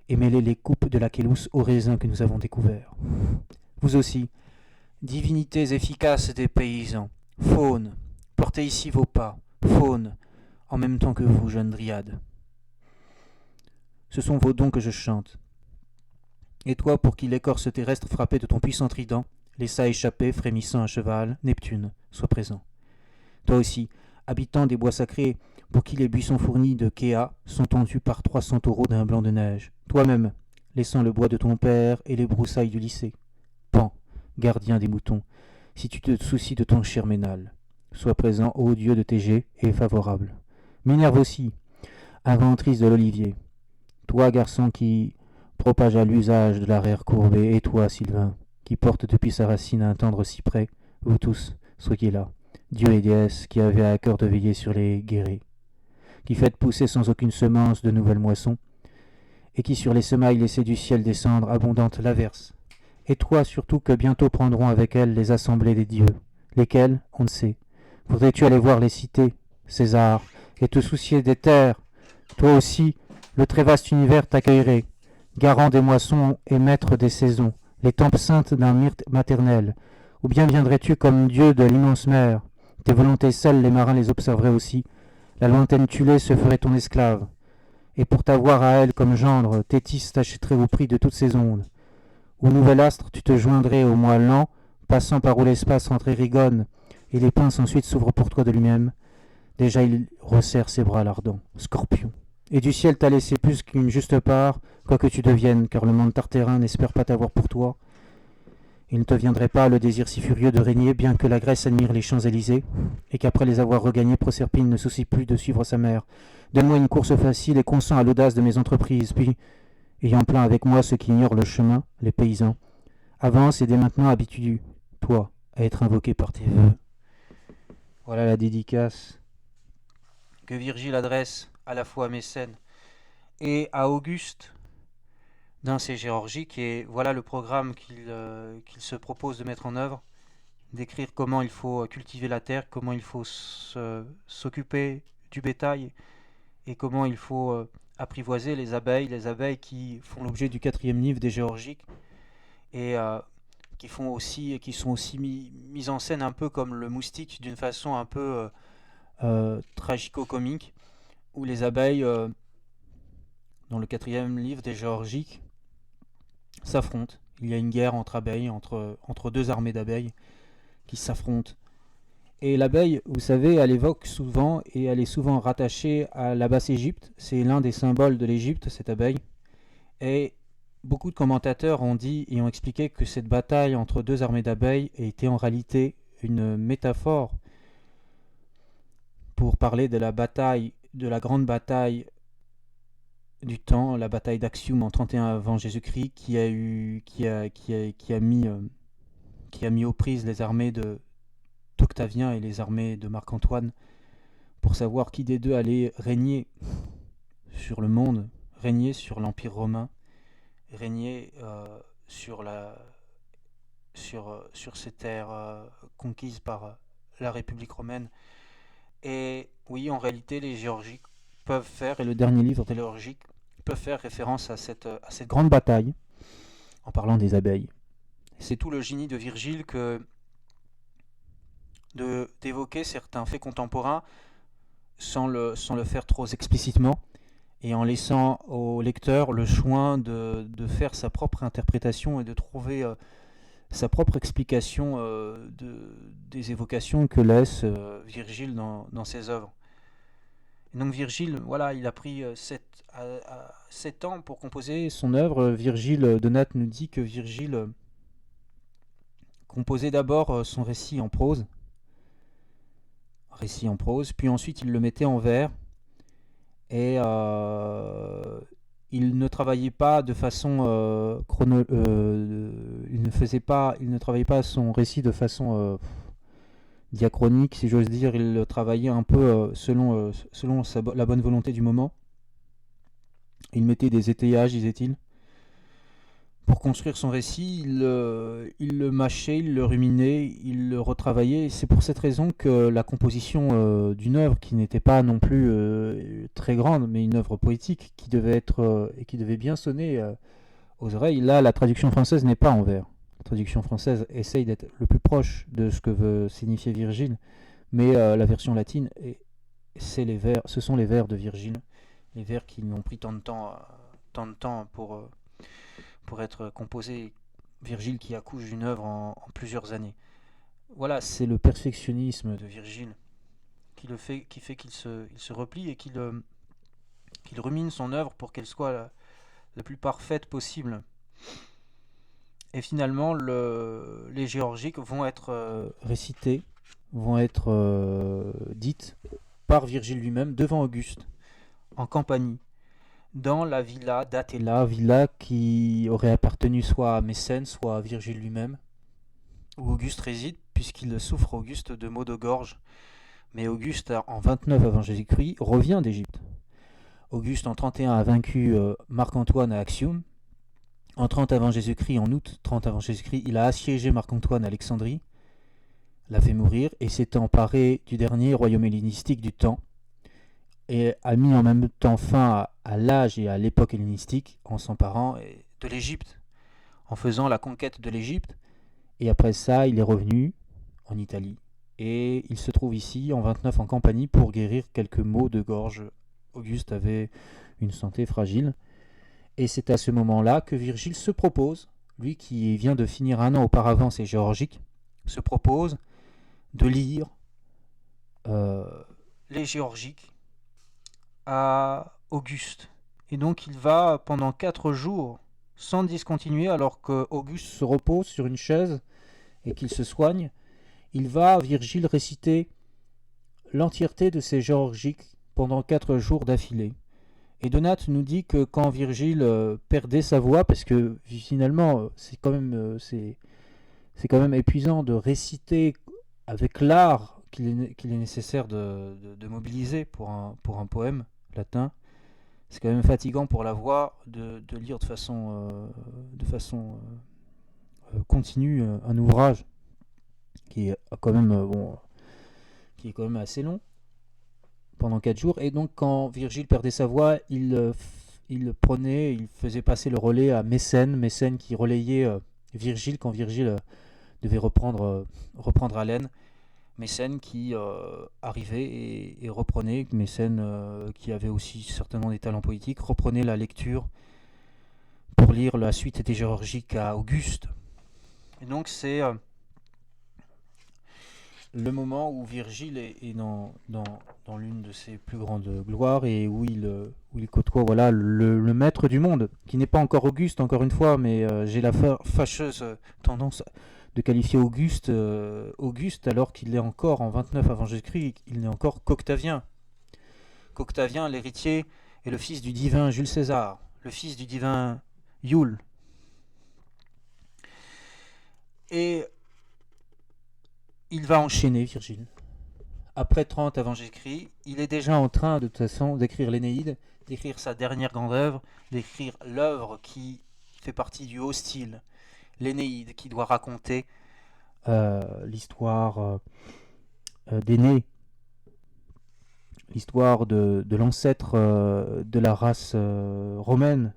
Speaker 1: et mêlé les coupes de la Célus aux raisins que nous avons découverts. Vous aussi, divinités efficaces des paysans, faunes, portez ici vos pas, faune, en même temps que vous, jeunes dryades. Ce sont vos dons que je chante. Et toi, pour qui l'écorce terrestre frappée de ton puissant trident laissa échapper, frémissant à cheval, Neptune, sois présent. Toi aussi, habitant des bois sacrés, pour qui les buissons fournis de Kéa sont tondus par 300 taureaux d'un blanc de neige. Toi-même, laissant le bois de ton père et les broussailles du lycée. Pan, gardien des moutons, si tu te soucies de ton cher Ménal, sois présent, ô dieu de TG, et favorable. Minerve aussi, inventrice de l'olivier. Toi, garçon qui propage à l'usage de l'arrière courbé, et toi, Sylvain, qui porte depuis sa racine un tendre cyprès, vous tous, soyez là, dieux et déesses qui avaient à cœur de veiller sur les guérets, qui faites pousser sans aucune semence de nouvelles moissons, et qui sur les semailles laissez du ciel descendre abondante l'averse. Et toi surtout que bientôt prendront avec elles les assemblées des dieux, lesquels, on ne sait. Voudrais-tu aller voir les cités, César, et te soucier des terres? Toi aussi, le très vaste univers t'accueillerait, garant des moissons et maître des saisons, les tempes saintes d'un myrte maternel. Ou bien viendrais-tu comme dieu de l'immense mer? Tes volontés seules, les marins les observeraient aussi. La lointaine Tulée se ferait ton esclave. Et pour t'avoir à elle comme gendre, Thétis t'achèterait au prix de toutes ses ondes. Au nouvel astre, tu te joindrais au mois lent, passant par où l'espace rentre Érigone, et les pinces ensuite s'ouvrent pour toi de lui-même. Déjà il resserre ses bras l'ardent, Scorpion. Et du ciel t'a laissé plus qu'une juste part, quoi que tu deviennes, car le monde tartérin n'espère pas t'avoir pour toi. Il ne te viendrait pas le désir si furieux de régner, bien que la Grèce admire les Champs-Élysées, et qu'après les avoir regagnés, Proserpine ne soucie plus de suivre sa mère. Donne-moi une course facile et consens à l'audace de mes entreprises, puis, ayant plein avec moi ceux qui ignorent le chemin, les paysans, avance et dès maintenant habitue, toi, à être invoqué par tes vœux. Voilà la dédicace que Virgile adresse à la fois à Mécène et à Auguste d'un ces géorgiques, et voilà le programme qu'il se propose de mettre en œuvre, d'écrire comment il faut cultiver la terre, comment il faut s'occuper du bétail et comment il faut apprivoiser les abeilles qui font l'objet du 4e livre des géorgiques et qui sont aussi mis en scène un peu comme le moustique d'une façon un peu tragico-comique, où les abeilles, dans le 4e livre des géorgiques, s'affrontent. Il y a une guerre entre abeilles, entre deux armées d'abeilles qui s'affrontent. Et l'abeille, vous savez, elle évoque souvent, et elle est souvent rattachée à la Basse-Égypte. C'est l'un des symboles de l'Égypte, cette abeille. Et beaucoup de commentateurs ont dit et ont expliqué que cette bataille entre deux armées d'abeilles était en réalité une métaphore pour parler de la bataille, de la grande bataille du temps, la bataille d'Axium en 31 avant Jésus-Christ, qui a mis aux prises les armées d'Octavien et les armées de Marc-Antoine pour savoir qui des deux allait régner sur le monde, régner sur l'Empire romain, régner sur ces terres conquises par la République romaine. Et oui, en réalité, les géorgiques peuvent faire, et le dernier livre des géorgiques peuvent faire référence à cette grande bataille en parlant des abeilles. C'est tout le génie de Virgile d'évoquer certains faits contemporains sans le faire trop explicitement et en laissant au lecteur le soin de faire sa propre interprétation et de trouver sa propre explication des évocations que laisse Virgile dans ses œuvres. Et donc Virgile, voilà, il a pris 7 ans pour composer son œuvre. Virgile, Donat nous dit que Virgile composait d'abord son récit en prose, puis ensuite il le mettait en vers, et il ne travaillait pas de façon il ne travaillait pas son récit de façon diachronique, si j'ose dire. Il travaillait un peu selon la bonne volonté du moment. Il mettait des étayages, disait-il. Pour construire son récit, il le mâchait, il le ruminait, il le retravaillait. C'est pour cette raison que la composition d'une œuvre qui n'était pas non plus très grande, mais une œuvre poétique qui devait être et qui devait bien sonner aux oreilles. Là, la traduction française n'est pas en vers. La traduction française essaye d'être le plus proche de ce que veut signifier Virgile, mais la version latine ce sont les vers de Virgile, les vers qui lui ont pris tant de temps pour être composés. Virgile qui accouche d'une œuvre en plusieurs années. Voilà, c'est le perfectionnisme de Virgile qui fait qu'il se replie et qu'il rumine son œuvre pour qu'elle soit la plus parfaite possible. Et finalement, les géorgiques vont être récitées, vont être dites par Virgile lui-même devant Auguste, en Campanie, dans la villa d'Atella, villa qui aurait appartenu soit à Mécène, soit à Virgile lui-même, où Auguste réside, puisqu'il souffre, Auguste, de maux de gorge. Mais Auguste, en 29 avant Jésus-Christ, revient d'Égypte. Auguste, en 31, a vaincu Marc-Antoine à Actium. En 30 avant Jésus-Christ, en août 30 avant Jésus-Christ, il a assiégé Marc-Antoine à Alexandrie, l'a fait mourir, et s'est emparé du dernier royaume hellénistique du temps, et a mis en même temps fin à l'âge et à l'époque hellénistique en s'emparant de l'Égypte, en faisant la conquête de l'Égypte. Et après ça, il est revenu en Italie. Et il se trouve ici, en 29, en Campanie, pour guérir quelques maux de gorge. Auguste avait une santé fragile. Et c'est à ce moment-là que Virgile se propose, lui qui vient de finir un an auparavant ses géorgiques, se propose de lire les géorgiques à Auguste. Et donc il va pendant 4 jours sans discontinuer, alors que Auguste se repose sur une chaise et qu'il se soigne. Il va, Virgile, réciter l'entièreté de ses géorgiques pendant 4 jours d'affilée. Et Donat nous dit que quand Virgile perdait sa voix, parce que finalement c'est quand même épuisant de réciter avec l'art qu'il est nécessaire de mobiliser pour un poème latin. C'est quand même fatigant pour la voix de lire de façon continue un ouvrage qui est quand même qui est quand même assez long pendant 4 jours. Et donc quand Virgile perdait sa voix, il faisait passer le relais à Mécène qui relayait Virgile quand Virgile devait reprendre haleine. Mécène qui arrivait et reprenait, Mécène qui avait aussi certainement des talents poétiques, reprenait la lecture pour lire la suite des géorgiques à Auguste. Et donc c'est le moment où Virgile est dans l'une de ses plus grandes gloires et où il côtoie le maître du monde, qui n'est pas encore Auguste, encore une fois, mais j'ai la fâcheuse tendance de qualifier Auguste alors qu'il est encore en 29 avant Jésus-Christ, il n'est encore qu'Octavien. Qu'Octavien, l'héritier, est le fils du divin Jules César, le fils du divin Iule. Et il va enchaîner, Virgile. Après 30 avant Jésus-Christ, il est déjà en train de toute façon d'écrire l'Énéide, d'écrire sa dernière grande œuvre, d'écrire l'œuvre qui fait partie du haut style, l'Énéide, qui doit raconter l'histoire d'Énée, l'histoire de l'ancêtre de la race romaine,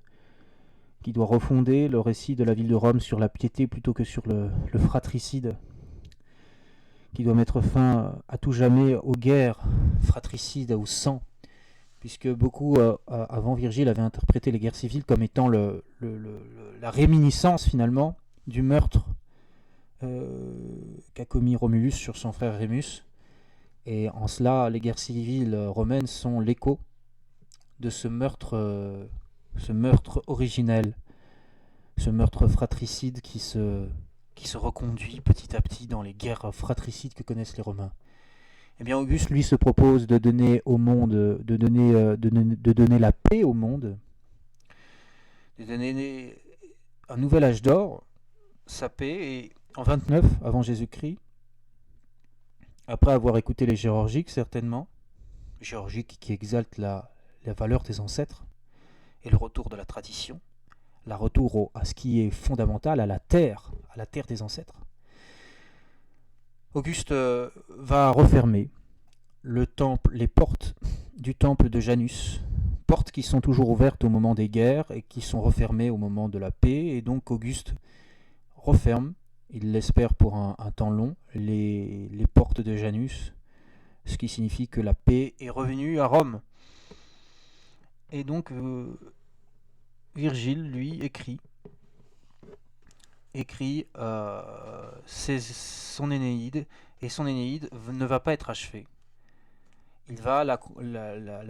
Speaker 1: qui doit refonder le récit de la ville de Rome sur la piété plutôt que sur le fratricide, qui doit mettre fin à tout jamais aux guerres fratricides, au sang, puisque beaucoup avant Virgile avaient interprété les guerres civiles comme étant la réminiscence finalement du meurtre qu'a commis Romulus sur son frère Rémus. Et en cela, les guerres civiles romaines sont l'écho de ce meurtre originel, ce meurtre fratricide qui se reconduit petit à petit dans les guerres fratricides que connaissent les Romains. Eh bien, Auguste, lui, se propose de donner au monde, de donner la paix au monde, de donner un nouvel âge d'or, sa paix, et en 29 avant Jésus-Christ, après avoir écouté les géorgiques certainement, géorgiques qui exaltent la valeur des ancêtres et le retour de la tradition, la retour à ce qui est fondamental, à la terre des ancêtres. Auguste va refermer les portes du temple de Janus, portes qui sont toujours ouvertes au moment des guerres et qui sont refermées au moment de la paix, et donc Auguste referme, il l'espère pour un temps long, les portes de Janus, ce qui signifie que la paix est revenue à Rome. Et donc Virgile, lui, écrit son Énéide, et son Énéide ne va pas être achevée. Il va la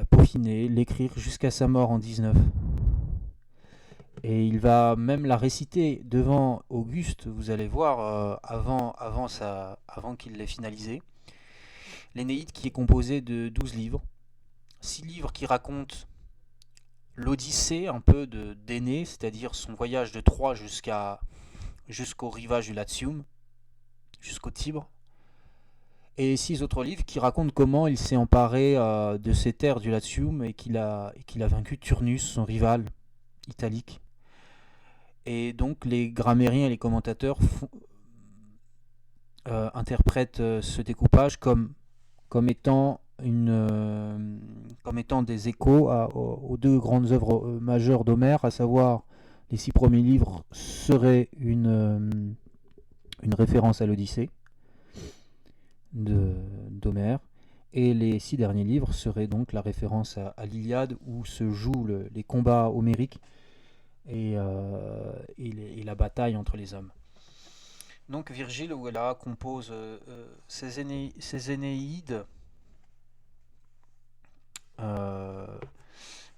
Speaker 1: peaufiner, l'écrire jusqu'à sa mort en 19. Et il va même la réciter devant Auguste, vous allez voir, avant qu'il l'ait finalisée. L'Énéide qui est composée de 12 livres. 6 livres qui racontent l'Odyssée un peu d'Énée, c'est-à-dire son voyage de Troie jusqu'au rivage du Latium, jusqu'au Tibre. Et 6 autres livres qui racontent comment il s'est emparé de ces terres du Latium et qu'il a vaincu Turnus, son rival italique. Et donc les grammairiens et les commentateurs interprètent ce découpage comme étant des échos aux 2 grandes œuvres majeures d'Homère, à savoir les 6 premiers livres seraient une référence à l'Odyssée d'Homère, et les 6 derniers livres seraient donc la référence à l'Iliade, où se jouent les combats homériques et la bataille entre les hommes. Donc Virgile, voilà, compose ses Énéides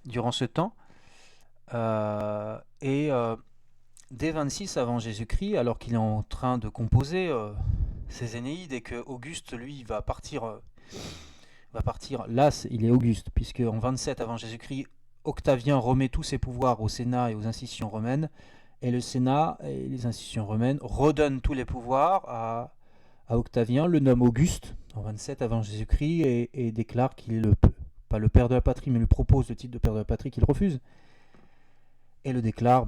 Speaker 1: durant ce temps, et dès 26 avant Jésus-Christ, alors qu'il est en train de composer ses Énéides, et que Auguste, lui, va partir. Là, il est Auguste, puisque en 27 avant Jésus-Christ, Octavien remet tous ses pouvoirs au Sénat et aux institutions romaines, et le Sénat et les institutions romaines redonnent tous les pouvoirs à Octavien, le nomme Auguste en 27 avant Jésus-Christ, et déclare qu'il est pas le père de la patrie, mais lui propose le titre de père de la patrie qu'il refuse, et le déclare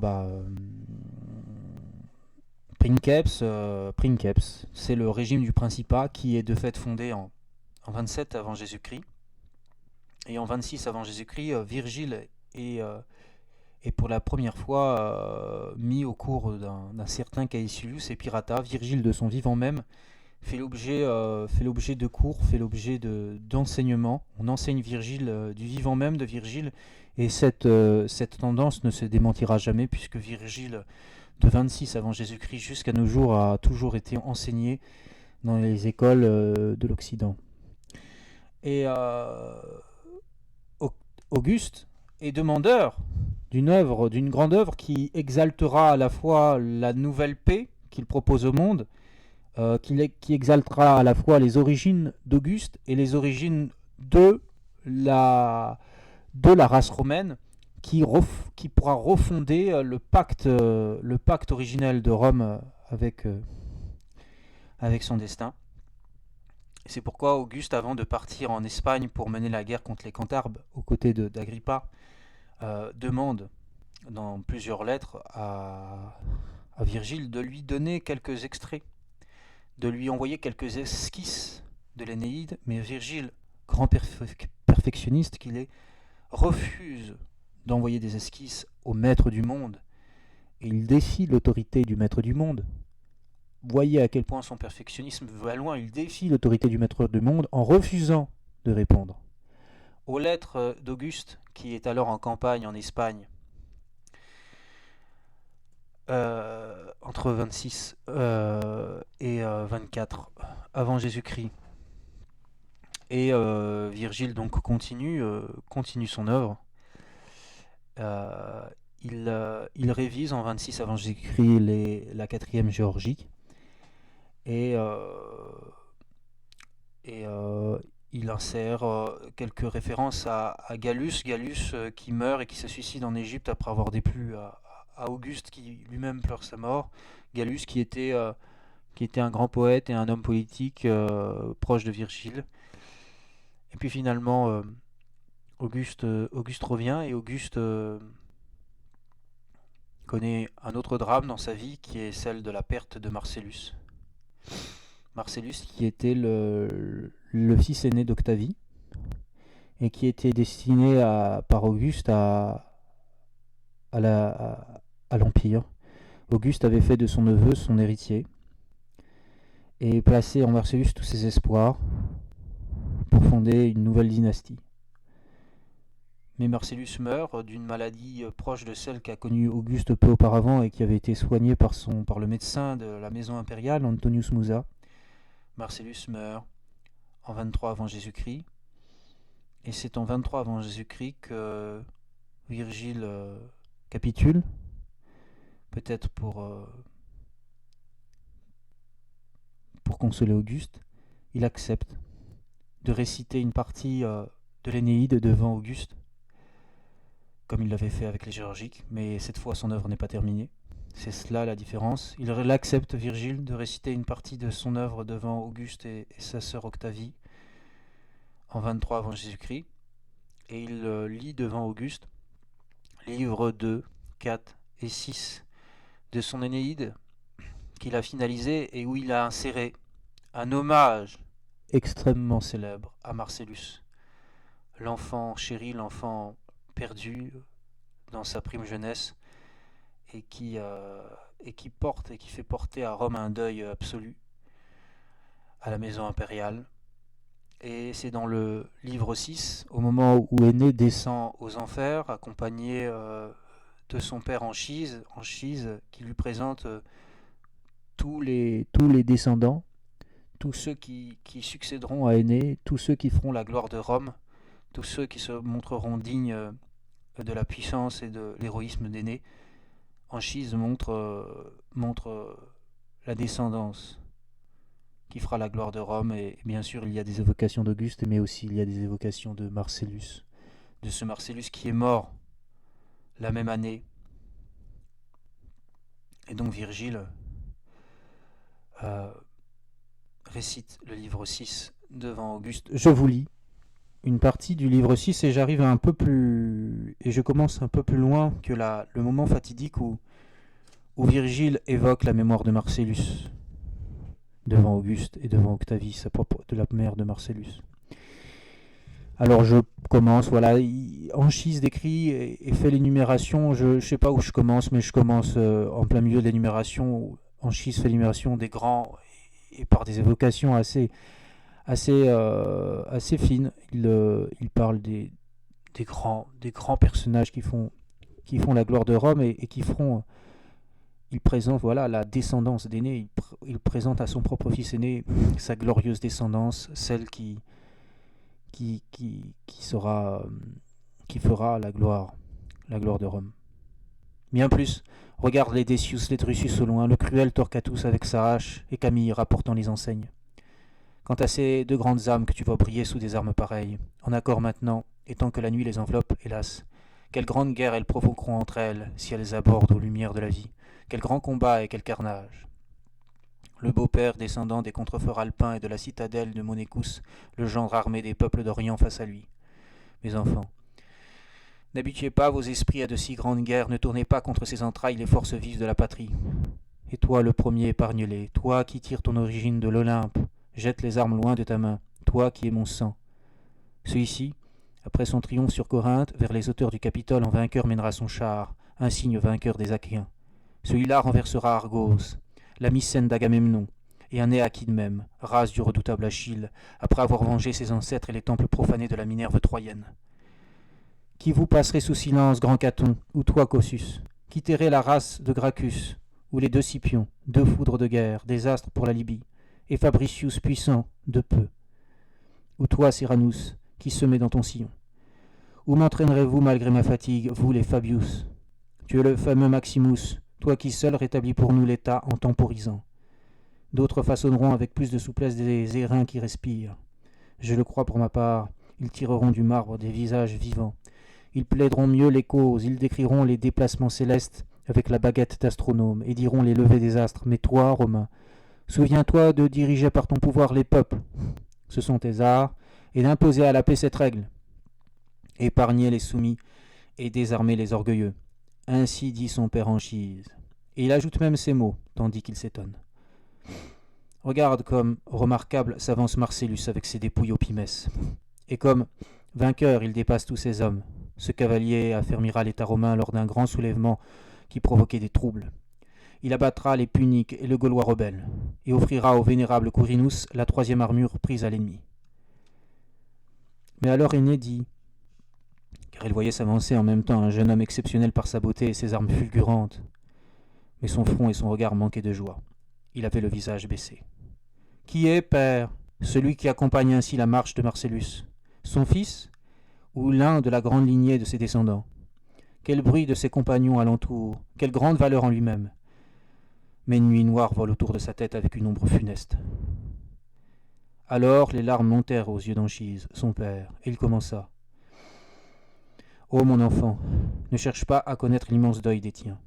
Speaker 1: Princeps. C'est le régime du Principat qui est de fait fondé en 27 avant Jésus-Christ. Et en 26 avant Jésus-Christ, Virgile est pour la première fois mis au cours d'un certain Caecilius Epirata. Virgile, de son vivant même, fait l'objet de cours, fait l'objet d'enseignements. On enseigne Virgile du vivant même de Virgile, et cette tendance ne se démentira jamais, puisque Virgile, de 26 avant Jésus-Christ jusqu'à nos jours, a toujours été enseigné dans les écoles de l'Occident. Et Auguste est demandeur d'une grande œuvre qui exaltera à la fois la nouvelle paix qu'il propose au monde, qui exaltera à la fois les origines d'Auguste et les origines de la race romaine, qui pourra refonder le pacte originel de Rome avec son destin. C'est pourquoi Auguste, avant de partir en Espagne pour mener la guerre contre les Cantabres aux côtés d'Agrippa, demande dans plusieurs lettres à Virgile de lui donner quelques extraits, de lui envoyer quelques esquisses de l'Énéide, mais Virgile, grand perfectionniste qu'il est, refuse d'envoyer des esquisses au maître du monde, et il défie l'autorité du maître du monde. Voyez à quel point son perfectionnisme va loin. Il défie l'autorité du maître du monde en refusant de répondre aux lettres d'Auguste, qui est alors en campagne en Espagne, entre 26 et 24 avant Jésus-Christ. Et Virgile donc continue son œuvre. Il révise en 26 avant Jésus-Christ la 4e géorgique, et il insère quelques références à Gallus qui meurt et qui se suicide en Égypte après avoir déplu à Auguste, qui lui-même pleure sa mort. Gallus qui était un grand poète et un homme politique proche de Virgile. Et puis finalement Auguste revient, et Auguste connaît un autre drame dans sa vie, qui est celle de la perte de Marcellus. Marcellus, qui était le fils aîné d'Octavie, et qui était destiné par Auguste à l'Empire. Auguste avait fait de son neveu son héritier, et placé en Marcellus tous ses espoirs pour fonder une nouvelle dynastie. Mais Marcellus meurt d'une maladie proche de celle qu'a connue Auguste peu auparavant et qui avait été soignée par le médecin de la maison impériale, Antonius Musa. Marcellus meurt en 23 avant Jésus-Christ, et c'est en 23 avant Jésus-Christ que Virgile capitule, peut-être pour consoler Auguste. Il accepte de réciter une partie de l'Énéide devant Auguste, comme il l'avait fait avec les Géorgiques, mais cette fois son œuvre n'est pas terminée. C'est cela la différence. Il accepte, Virgile, de réciter une partie de son œuvre devant Auguste et sa sœur Octavie en 23 avant Jésus-Christ, et il lit devant Auguste livres 2, 4 et 6 de son Énéide qu'il a finalisé et où il a inséré un hommage extrêmement célèbre à Marcellus, l'enfant chéri, l'enfant perdu dans sa prime jeunesse et qui porte et qui fait porter à Rome un deuil absolu à la maison impériale. Et c'est dans le livre 6, au moment où Énée descend aux enfers, accompagné de son père Anchise qui lui présente tous les descendants, tous ceux qui succéderont à Énée, tous ceux qui feront la gloire de Rome, tous ceux qui se montreront dignes de la puissance et de l'héroïsme d'Énée. Anchise montre la descendance qui fera la gloire de Rome, et bien sûr il y a des évocations d'Auguste, mais aussi il y a des évocations de Marcellus, de ce Marcellus qui est mort la même année. Et donc Virgile récite le livre 6 devant Auguste. Je vous lis une partie du livre 6 et j'arrive un peu plus... et je commence un peu plus loin que le moment fatidique où Virgile évoque la mémoire de Marcellus devant Auguste et devant Octavie, de la mère de Marcellus. Alors je commence, voilà, Anchise décrit et fait l'énumération, je ne sais pas où je commence, mais je commence en plein milieu de l'énumération, où Anchise fait l'énumération des grands, et par des évocations assez fines. Il parle des grands personnages qui font la gloire de Rome et qui feront... Il présente la descendance d'Énée, il présente à son propre fils aîné sa glorieuse descendance, celle qui fera la gloire de Rome. Bien plus, regarde les Decius, les Drusus au loin, le cruel Torquatus avec sa hache et Camille rapportant les enseignes. Quant à ces deux grandes âmes que tu vois briller sous des armes pareilles, en accord maintenant, et tant que la nuit les enveloppe, hélas, quelle grande guerre elles provoqueront entre elles si elles abordent aux lumières de la vie. Quel grand combat et quel carnage! Le beau-père descendant des contreforts alpins et de la citadelle de Monécus, le gendre armé des peuples d'Orient face à lui. Mes enfants, n'habituez pas vos esprits à de si grandes guerres, ne tournez pas contre ces entrailles les forces vives de la patrie. Et toi, le premier, épargne-les, toi qui tires ton origine de l'Olympe, jette les armes loin de ta main, toi qui es mon sang. Celui-ci, après son triomphe sur Corinthe, vers les hauteurs du Capitole en vainqueur mènera son char, insigne vainqueur des Achéens. Celui-là renversera Argos, la Mycène d'Agamemnon, et un Éakide même, race du redoutable Achille, après avoir vengé ses ancêtres et les temples profanés de la Minerve troyenne. Qui vous passerait sous silence, grand Caton, ou toi, Cossus, qui tairait la race de Gracchus, ou les deux Scipions, deux foudres de guerre, des astres pour la Libye, et Fabricius puissant, de peu. Ou toi, Cyrannus, qui semez dans ton sillon. Où m'entraînerez-vous malgré ma fatigue, vous les Fabius? Tu es le fameux Maximus, toi qui seul rétablis pour nous l'état en temporisant. D'autres façonneront avec plus de souplesse des airains qui respirent. Je le crois pour ma part, ils tireront du marbre des visages vivants. Ils plaideront mieux les causes, ils décriront les déplacements célestes avec la baguette d'astronome et diront les levées des astres. Mais toi, Romain, souviens-toi de diriger par ton pouvoir les peuples. Ce sont tes arts, et d'imposer à la paix cette règle. Épargner les soumis et désarmer les orgueilleux. Ainsi dit son père Anchise. Et il ajoute même ces mots, tandis qu'il s'étonne. Regarde comme, remarquable, s'avance Marcellus avec ses dépouilles au pimès. Et comme, vainqueur, il dépasse tous ses hommes. Ce cavalier affermira l'État romain lors d'un grand soulèvement qui provoquait des troubles. Il abattra les Puniques et le Gaulois rebelle, et offrira au vénérable Quirinus la troisième armure prise à l'ennemi. Mais alors Aînée dit, car elle voyait s'avancer en même temps un jeune homme exceptionnel par sa beauté et ses armes fulgurantes. Mais son front et son regard manquaient de joie. Il avait le visage baissé. Qui est, père, celui qui accompagne ainsi la marche de Marcellus? Son fils, ou l'un de la grande lignée de ses descendants? Quel bruit de ses compagnons alentour, quelle grande valeur en lui-même. Mais une nuit noire vole autour de sa tête avec une ombre funeste. Alors les larmes montèrent aux yeux d'Anchise, son père, et il commença. Ô mon enfant, ne cherche pas à connaître l'immense deuil des tiens.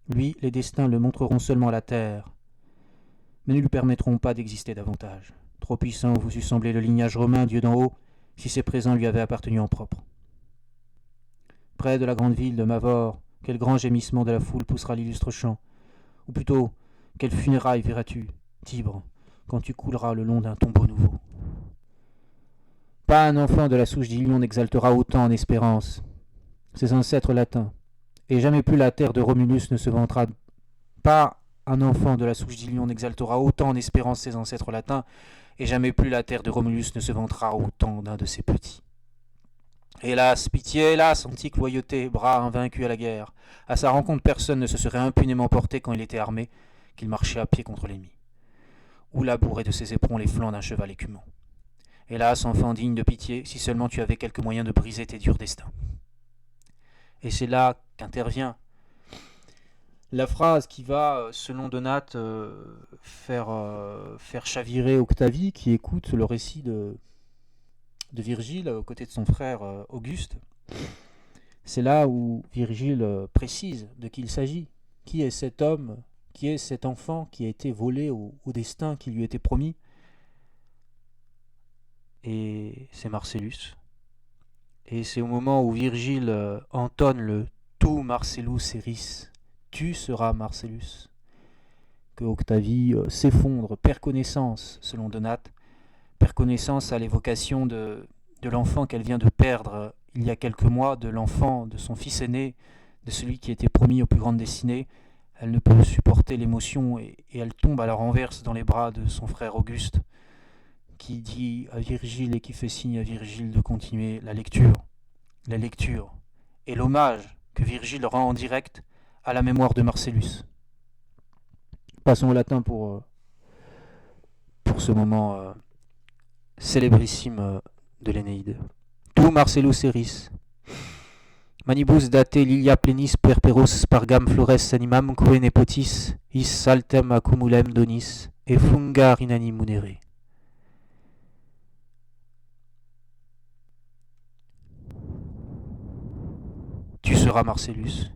Speaker 1: Lui, les destins le montreront seulement à la terre, mais ne lui permettront pas d'exister davantage. Trop puissant vous eût semblé le lignage romain, Dieu d'en haut, si ses présents lui avaient appartenu en propre. Près de la grande ville de Mavor, quel grand gémissement de la foule poussera l'illustre chant, ou plutôt, quelle funérailles verras-tu, Tibre, quand tu couleras le long d'un tombeau nouveau. Pas un enfant de la souche d'Ilion n'exaltera autant en espérance ses ancêtres latins, et jamais plus la terre de Romulus ne se vantera. Pas un enfant de la souche d'Ilion n'exaltera autant en espérance ses ancêtres latins, et jamais plus la terre de Romulus ne se vantera autant d'un de ses petits. Hélas, pitié, hélas, antique loyauté, bras invaincu à la guerre. À sa rencontre, personne ne se serait impunément porté quand il était armé, qu'il marchait à pied contre l'ennemi, ou labourait de ses éperons les flancs d'un cheval écumant. Hélas, enfant digne de pitié, si seulement tu avais quelque moyen de briser tes durs destins. Et c'est là qu'intervient la phrase qui va, selon Donate, faire chavirer Octavie, qui écoute le récit de Virgile aux côtés de son frère Auguste. C'est là où Virgile précise de qui il s'agit. Qui est cet homme, qui est cet enfant qui a été volé au destin qui lui était promis? Et c'est Marcellus. Et c'est au moment où Virgile entonne le Tu Marcellus eris, tu seras Marcellus, que Octavie s'effondre, perd connaissance, selon Donate, perd connaissance à l'évocation de l'enfant qu'elle vient de perdre il y a quelques mois, de l'enfant, de son fils aîné, de celui qui était promis aux plus grandes destinées. Elle ne peut supporter l'émotion et elle tombe à la renverse dans les bras de son frère Auguste, qui dit à Virgile et qui fait signe à Virgile de continuer la lecture et l'hommage que Virgile rend en direct à la mémoire de Marcellus. Passons au latin pour ce moment célébrissime de l'Énéide. Tu Marcellus eris, manibus date lilia plenis perperos spargam flores animam quae nepotis is saltem accumulem donis et fungar inani munere. Tu seras Marcellus.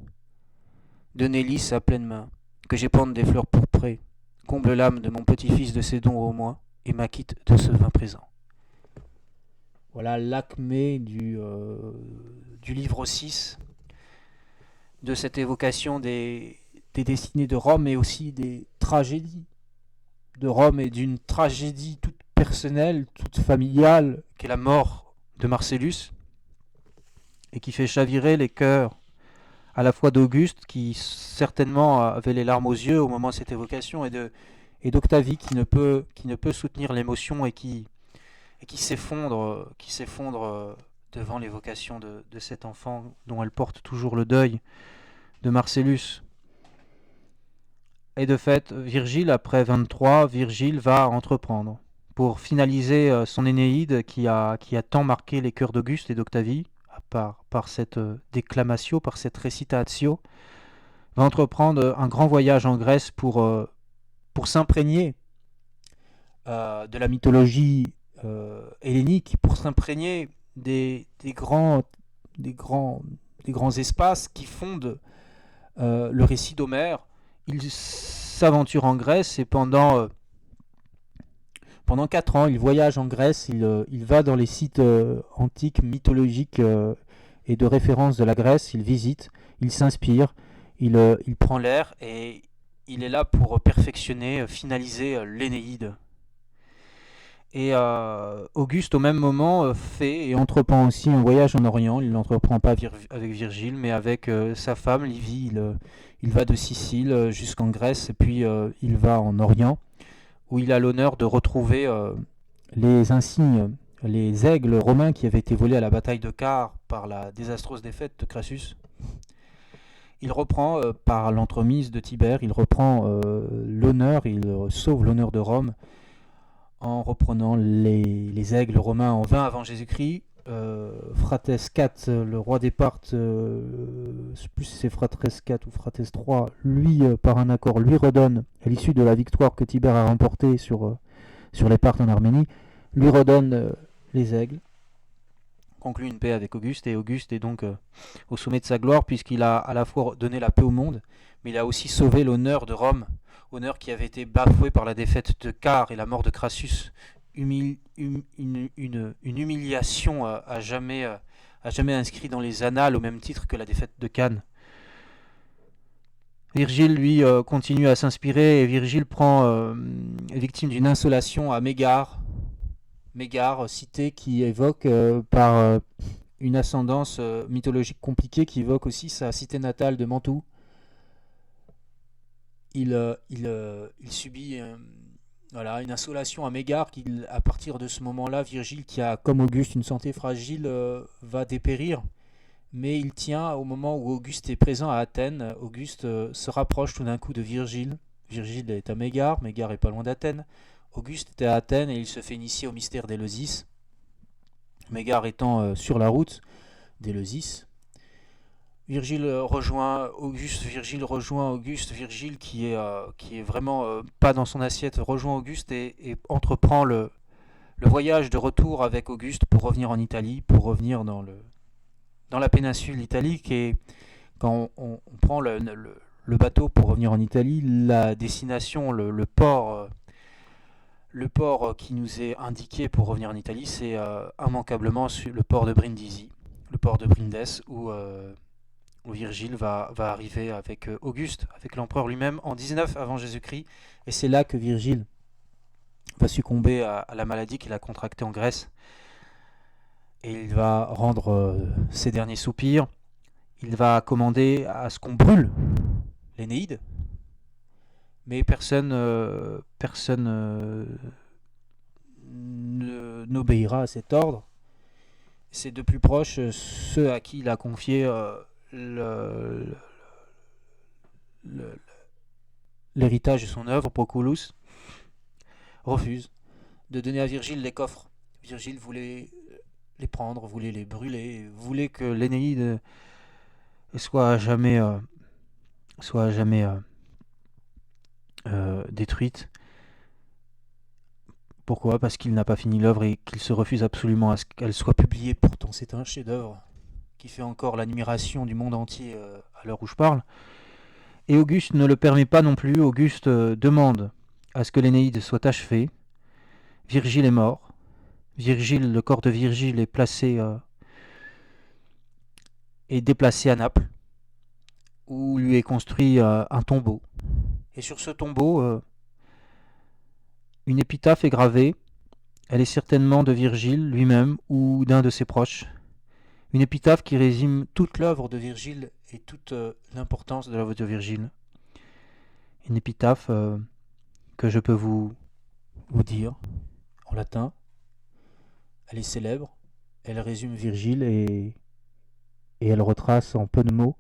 Speaker 1: Donnez lys à pleine main, que j'épande des fleurs pourprées, comble l'âme de mon petit-fils de ses dons au moins, et m'acquitte de ce vin présent. Voilà l'acmé du livre 6, de cette évocation des destinées de Rome, mais aussi des tragédies de Rome et d'une tragédie toute personnelle, toute familiale, qu'est la mort de Marcellus, et qui fait chavirer les cœurs à la fois d'Auguste, qui certainement avait les larmes aux yeux au moment de cette évocation, et d'Octavie, qui ne peut soutenir l'émotion et qui s'effondre devant l'évocation de cet enfant dont elle porte toujours le deuil de Marcellus. Et de fait, Virgile, après 23, Virgile va entreprendre pour finaliser son Énéide qui a tant marqué les cœurs d'Auguste et d'Octavie, par cette déclamatio, par cette recitatio, va entreprendre un grand voyage en Grèce pour s'imprégner de la mythologie hellénique, pour s'imprégner des grands espaces qui fondent le récit d'Homère. Il s'aventure en Grèce et pendant 4 ans, il voyage en Grèce, il va dans les sites antiques, mythologiques et de référence de la Grèce, il visite, il s'inspire, il prend l'air et il est là pour perfectionner, finaliser l'Énéide. Et Auguste, au même moment, fait et entreprend aussi un voyage en Orient. Il n'entreprend pas avec Virgile, mais avec sa femme, Livie. Il va de Sicile jusqu'en Grèce, et puis il va en Orient, où il a l'honneur de retrouver les insignes les aigles romains qui avaient été volés à la bataille de Car par la désastreuse défaite de Crassus. Il reprend, par l'entremise de Tibère, il reprend l'honneur, il sauve l'honneur de Rome en reprenant les aigles romains en 20 avant Jésus-Christ. Phraates IV, le roi des Parthes, je ne sais plus si c'est Phraates IV ou Phraates III, lui, par un accord, lui redonne, à l'issue de la victoire que Tibère a remportée sur les Parthes en Arménie, lui redonne les aigles, conclut une paix avec Auguste, et Auguste est donc au sommet de sa gloire, puisqu'il a à la fois donné la paix au monde, mais il a aussi sauvé l'honneur de Rome, honneur qui avait été bafoué par la défaite de Car et la mort de Crassus, une humiliation à jamais inscrite dans les annales au même titre que la défaite de Cannes. Virgile, lui, continue à s'inspirer, et Virgile est victime d'une insolation à Mégare, cité qui évoque par une ascendance mythologique compliquée, qui évoque aussi sa cité natale de Mantoue. Il subit une insolation à Mégare, à partir de ce moment-là, Virgile, qui a comme Auguste une santé fragile, va dépérir. Mais il tient au moment où Auguste est présent à Athènes. Auguste se rapproche tout d'un coup de Virgile. Virgile est à Mégare est pas loin d'Athènes. Auguste était à Athènes et il se fait initier au mystère d'Éleusis. Mégare étant sur la route d'Éleusis. Virgile rejoint Auguste, Virgile qui est vraiment pas dans son assiette, rejoint Auguste et entreprend le voyage de retour avec Auguste pour revenir en Italie, pour revenir dans la péninsule italique. Et quand on prend le bateau pour revenir en Italie, la destination, le port qui nous est indiqué pour revenir en Italie, c'est immanquablement le port de Brindisi, le port de Brindes, où Virgile va arriver avec Auguste, avec l'empereur lui-même, en 19 avant Jésus-Christ. Et c'est là que Virgile va succomber à la maladie qu'il a contractée en Grèce. Et il va rendre ses derniers soupirs. Il va commander à ce qu'on brûle l'Énéide. Mais personne n'obéira à cet ordre. C'est de plus proche ceux à qui il a confié l'héritage de son œuvre, Proculus, refuse de donner à Virgile les coffres. Virgile voulait les prendre, voulait les brûler, voulait que l'Énéide soit jamais détruite. Pourquoi ? Parce qu'il n'a pas fini l'œuvre et qu'il se refuse absolument à ce qu'elle soit publiée. Pourtant, c'est un chef-d'œuvre qui fait encore l'admiration du monde entier à l'heure où je parle. Et Auguste ne le permet pas non plus. Auguste demande à ce que l'Énéide soit achevée. Virgile est mort. Le corps de Virgile est déplacé à Naples, où lui est construit un tombeau. Et sur ce tombeau, une épitaphe est gravée. Elle est certainement de Virgile lui-même ou d'un de ses proches. Une épitaphe qui résume toute l'œuvre de Virgile et toute l'importance de l'œuvre de Virgile. Une épitaphe que je peux vous dire en latin. Elle est célèbre, elle résume Virgile et elle retrace en peu de mots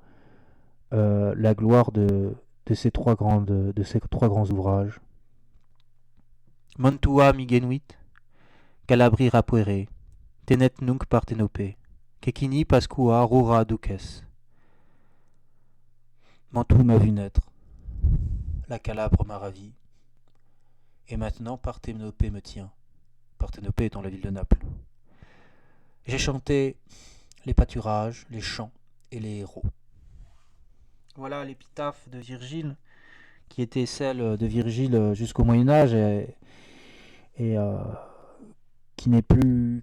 Speaker 1: la gloire de ces trois grands ouvrages. Mantua mi genuit, Calabri rapuere, tenet nunc Parthenope, Quecini pascua rura duces. Mantoue m'a vu naître, la Calabre m'a ravi, et maintenant Parthénope me tient, Parthénope étant la ville de Naples. J'ai chanté les pâturages, les chants et les héros. Voilà l'épitaphe de Virgile, qui était celle de Virgile jusqu'au Moyen-Âge et qui n'est plus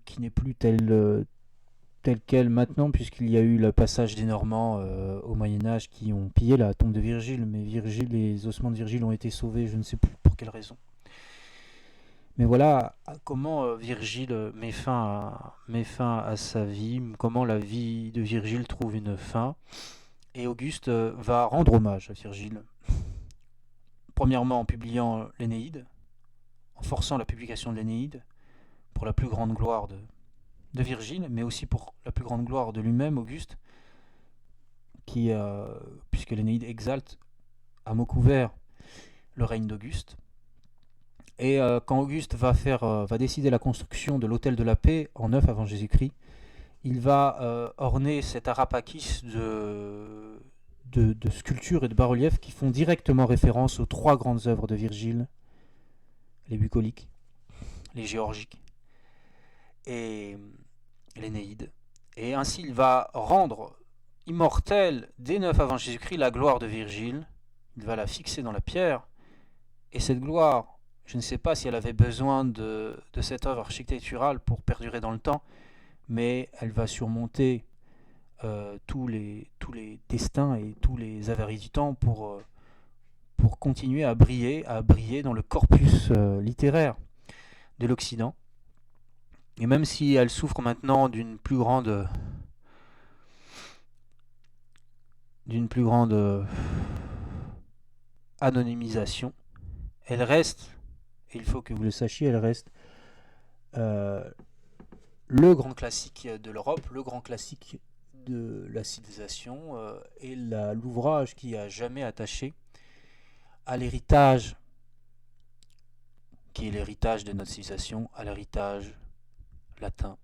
Speaker 1: telle quelle maintenant, puisqu'il y a eu le passage des Normands au Moyen-Âge qui ont pillé la tombe de Virgile, mais les ossements de Virgile ont été sauvés, je ne sais plus pour quelle raison. Mais voilà comment Virgile met fin à sa vie, comment la vie de Virgile trouve une fin. Et Auguste va rendre hommage à Virgile. Premièrement en publiant l'Énéide, en forçant la publication de l'Énéide. pour la plus grande gloire de Virgile, mais aussi pour la plus grande gloire de lui-même, Auguste, qui, puisque l'Énéide exalte à mot couvert le règne d'Auguste. Et quand Auguste va décider la construction de l'Autel de la Paix en 9 avant Jésus-Christ, il va orner cet arapakis de sculptures et de bas-reliefs qui font directement référence aux trois grandes œuvres de Virgile, les bucoliques, les géorgiques et l'Énéide. Et ainsi il va rendre immortelle dès 9 avant Jésus-Christ la gloire de Virgile. Il va la fixer dans la pierre. Et cette gloire, je ne sais pas si elle avait besoin de cette œuvre architecturale pour perdurer dans le temps, mais elle va surmonter tous les destins et tous les avaries du temps pour continuer à briller dans le corpus littéraire de l'Occident. Et même si elle souffre maintenant d'une plus grande anonymisation, elle reste, et il faut que vous le sachiez, elle reste le grand classique de l'Europe, le grand classique de la civilisation, et l'ouvrage qui a jamais attaché à l'héritage qui est l'héritage de notre civilisation, à l'héritage latin